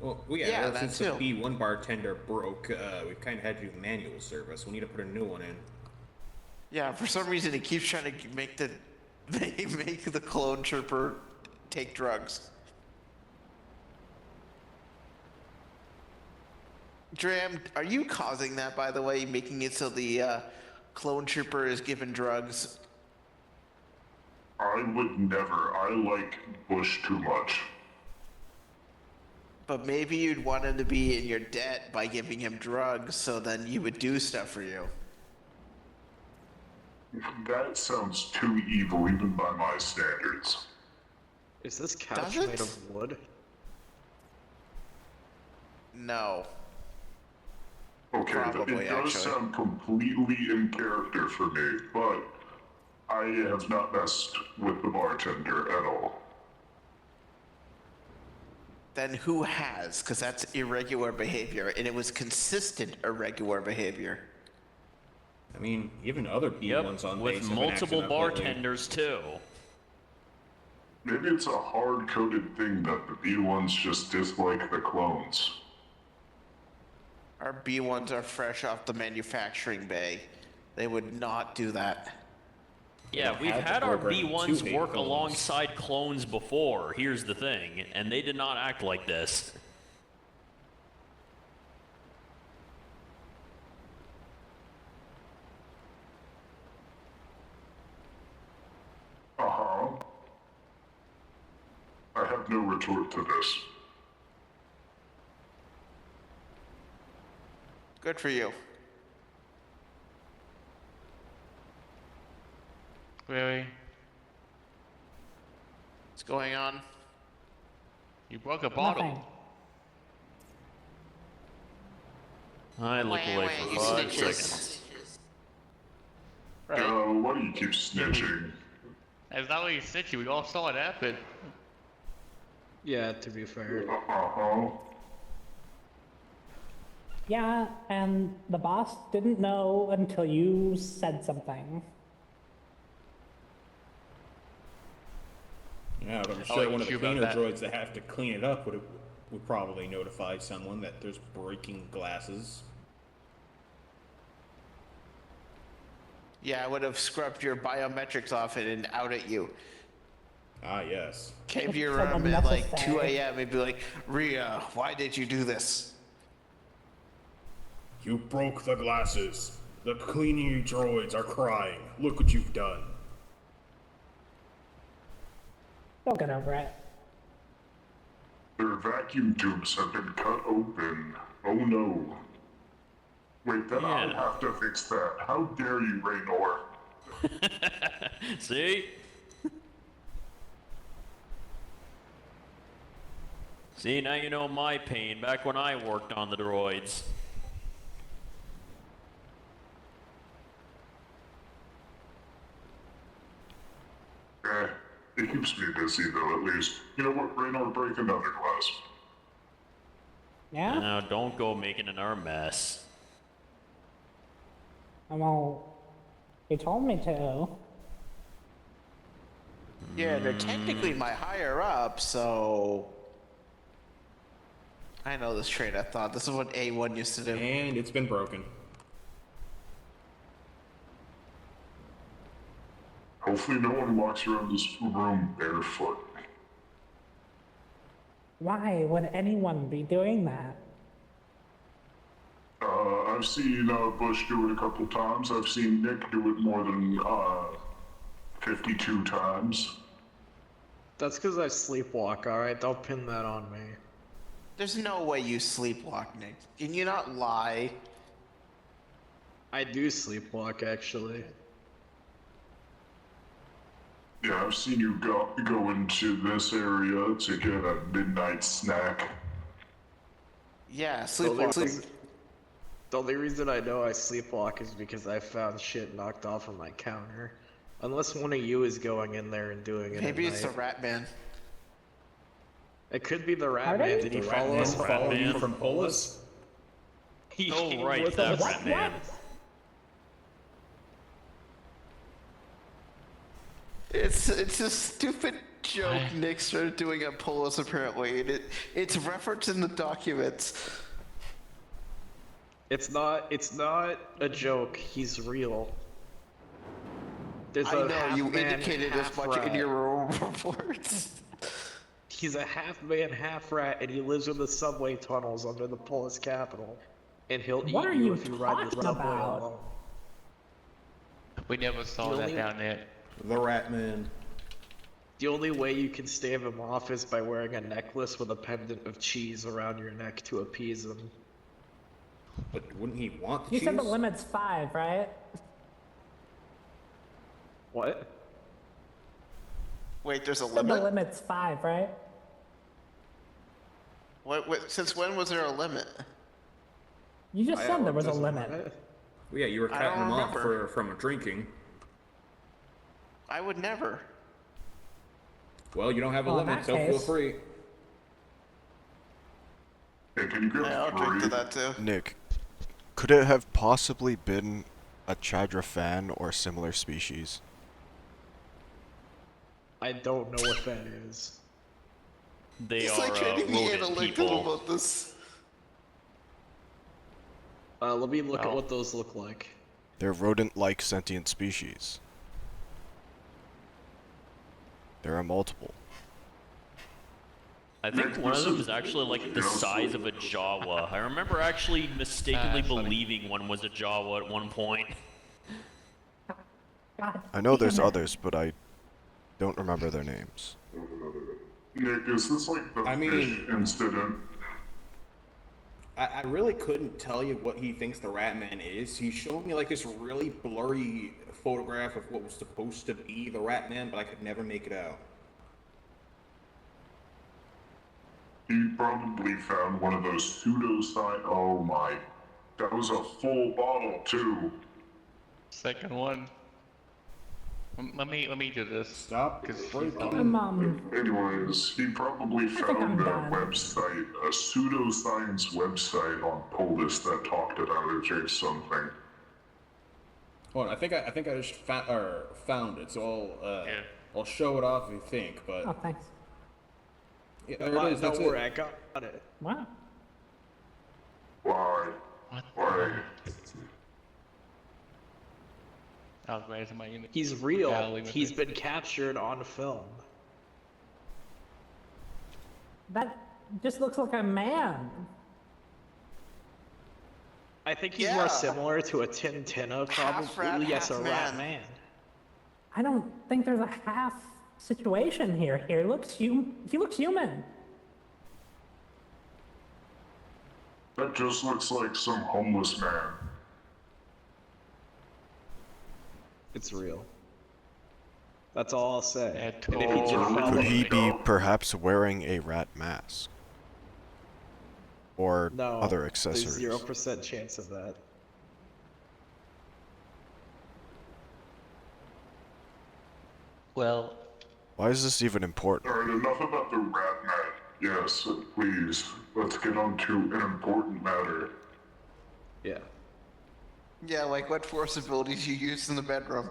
Well, yeah, Yeah, well, that since too. the B1 bartender broke, we've kind of had to do manual service. We need to put a new one in. Yeah, for some reason he keeps trying to make the clone trooper take drugs. Dram, are you causing that, by the way, making it so the clone trooper is given drugs? I would never. I like Bush too much. But maybe you'd want him to be in your debt by giving him drugs, so then he would do stuff for you. That sounds too evil, even by my standards. Is this couch Does it? made of wood? No. Okay, Probably, it does actually. sound completely in character for me, but I have not messed with the bartender at all. Then who has? Because that's irregular behavior, and it was consistent irregular behavior. I mean, even other B1s on base with have been multiple acting up lately. bartenders too. Maybe it's a hard-coded thing that the B1s just dislike the clones. Our B1s are fresh off the manufacturing bay. They would not do that. Yeah, don't we've have the had our program to B1s hate work clones. alongside clones before, here's the thing, and they did not act like this. Uh-huh. I have no retort to this. Good for you. Really? What's going on? You broke a bottle. Nothing. I look away for you 5 snitches. seconds. Right. Why do you keep snitching? That's not what you said. We all saw it happen. Yeah, to be fair. Uh-huh. Yeah, and the boss didn't know until you said something. Yeah, but I'm I'll sure let one of you the about cleaner that. droids that have to clean it up would probably notify someone that there's breaking glasses. Yeah, I would have scrubbed your biometrics off it and out at you. Ah, yes. Came to your It's room at like unnecessary. 2 a.m. and be like, Rhea, why did you do this? You broke the glasses. The cleaning droids are crying. Look what you've done. They'll get over it. Their vacuum tubes have been cut open. Oh no. Wait, then I Yeah. have to fix that. How dare you, Raynor? See? See, now you know my pain, back when I worked on the droids. It keeps me busy though, at least. You know what, Raynor, break another glass. Yeah? Now, don't go making an our mess. Well, he told me to. Yeah, they're technically my higher up, so... I know this train of thought. This is what A1 used to do. And it's been broken. Hopefully no one walks around this room barefoot. Why would anyone be doing that? I've seen Bush do it a couple times. I've seen Nick do it more than 52 times. That's because I sleepwalk, alright? Don't pin that on me. There's no way you sleepwalk, Nick. Can you not lie? I do sleepwalk, actually. Yeah, I've seen you go into this area to get a midnight snack. Yeah, The only sleepwalk. reason- The only reason I know I sleepwalk is because I found shit knocked off of my counter. Unless one of you is going in there and doing it Maybe at it's the night. Rat Man. It could be the rat Pardon? man. Did he follow us? follow you Ratman. from Polis? He Oh, came right, with that us. rat man. It's a stupid joke Nick started doing at Polis apparently, and it's referenced in the documents. It's not a joke. He's real. There's I know, you indicated as much in your reports. He's a half man, half rat, and he lives in the subway tunnels under the Polis capital. And he'll eat you if you ride the subway alone. We never saw that down there. The Rat Man. The only way you can stave him off is by wearing a necklace with a pendant of cheese around your neck to appease him. But wouldn't he want the You cheese? said the limit's 5, right? What? Wait, there's a You said limit? the limit's 5, right? What, since when was there a limit? You just said there was a Doesn't limit. matter. Well, yeah, you were I cutting don't him off remember. from drinking. I would never. Well, you don't have a Well, in limit, that so feel case- free. Hey, can you get I'll drink to 3? that too. Nick, could it have possibly been a Chadra fan or similar species? I don't know what that is. They It's are like trying to be rodent analytical people. about this. Let me look at Oh. what those look like. They're rodent-like sentient species. There are multiple. I think Nick, one of this them is- is actually like the Yeah, size of a Jawa. I remember actually mistakenly funny. believing one was a Jawa at one point. God I know there's damn it. others, but I don't remember their names. Nick, is this like the I mean- fish incident? I really couldn't tell you what he thinks the Rat Man is. He showed me like this really blurry photograph of what was supposed to be the Rat Man, but I could never make it out. He probably found one of those pseudo-science. Oh my. That was a full bottle, too. Second one. Let me do this. Stop. Because Anyways, he probably think found I'm a done. website, a pseudoscience website on Polis that talked about it or something. Hold on, I think I just found it, so I'll show it off if you think, but Oh, thanks. yeah, there it is. That's Don't worry, it. I got it. Wow. Why? What? Why? I was raising my unit. He's real. Battling with He's it. been captured on film. That just looks like a man. I think he's Yeah. more similar to a Tintina, Half rat, probably. Yes, half a rat man. man. I don't think there's a half situation here. He looks human. That just looks like some homeless man. It's real. That's all I'll say. At And if he did all. follow Could he me- be perhaps wearing a rat mask? Or No, other there's accessories? 0% chance of that. Well, Why is this even important? Alright, enough about the rat man. Yes, please, let's get on to an important matter. Yeah. Yeah, like what force abilities you use in the bedroom.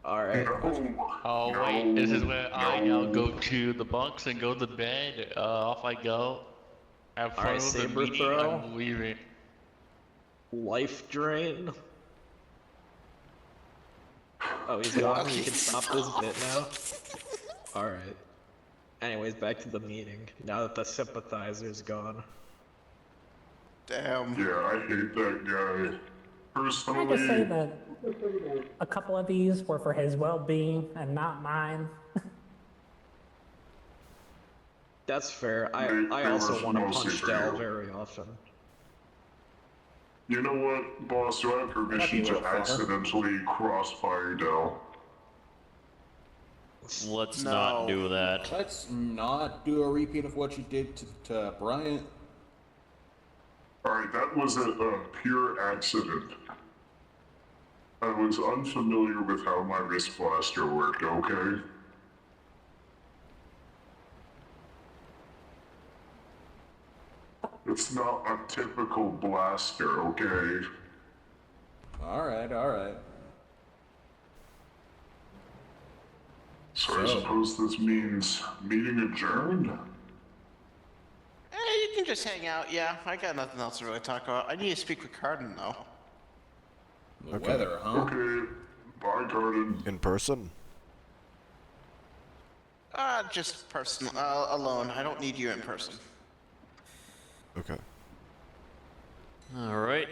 Alright. oh No, wait, this is where I now no. go to the bunks and go to bed. Off I go. Have fun Alright, with the saber meeting. throw. I'm leaving. Life drain. Oh, he's gone. You can stop this bit now. Alright. Anyways, back to the meeting. Now that the sympathizer's gone. Damn. Yeah, I hate that guy. Can I just say Personally, that a couple of these were for his well-being and not mine? That's fair. I They also were want to mostly punch for Dell you. very often. you know what, boss? Do I have permission Happy to little fucker. accidentally crossfire Dell? Let's No. not do that. Let's not do a repeat of what you did to Bryant. Alright, that was a pure accident. I was unfamiliar with how my wrist blaster worked, okay? It's not a typical blaster, okay? Alright, alright. So I suppose this means meeting adjourned? You can just hang out, yeah. I got nothing else to really talk about. I need to speak with Cardin, though. The weather, huh? Okay, bye, Garden. In person? Just personal, alone. I don't need you in person. Okay. Alright.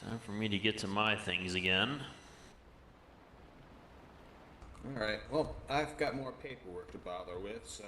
Time for me to get to my things again. Alright, well, I've got more paperwork to bother with, so...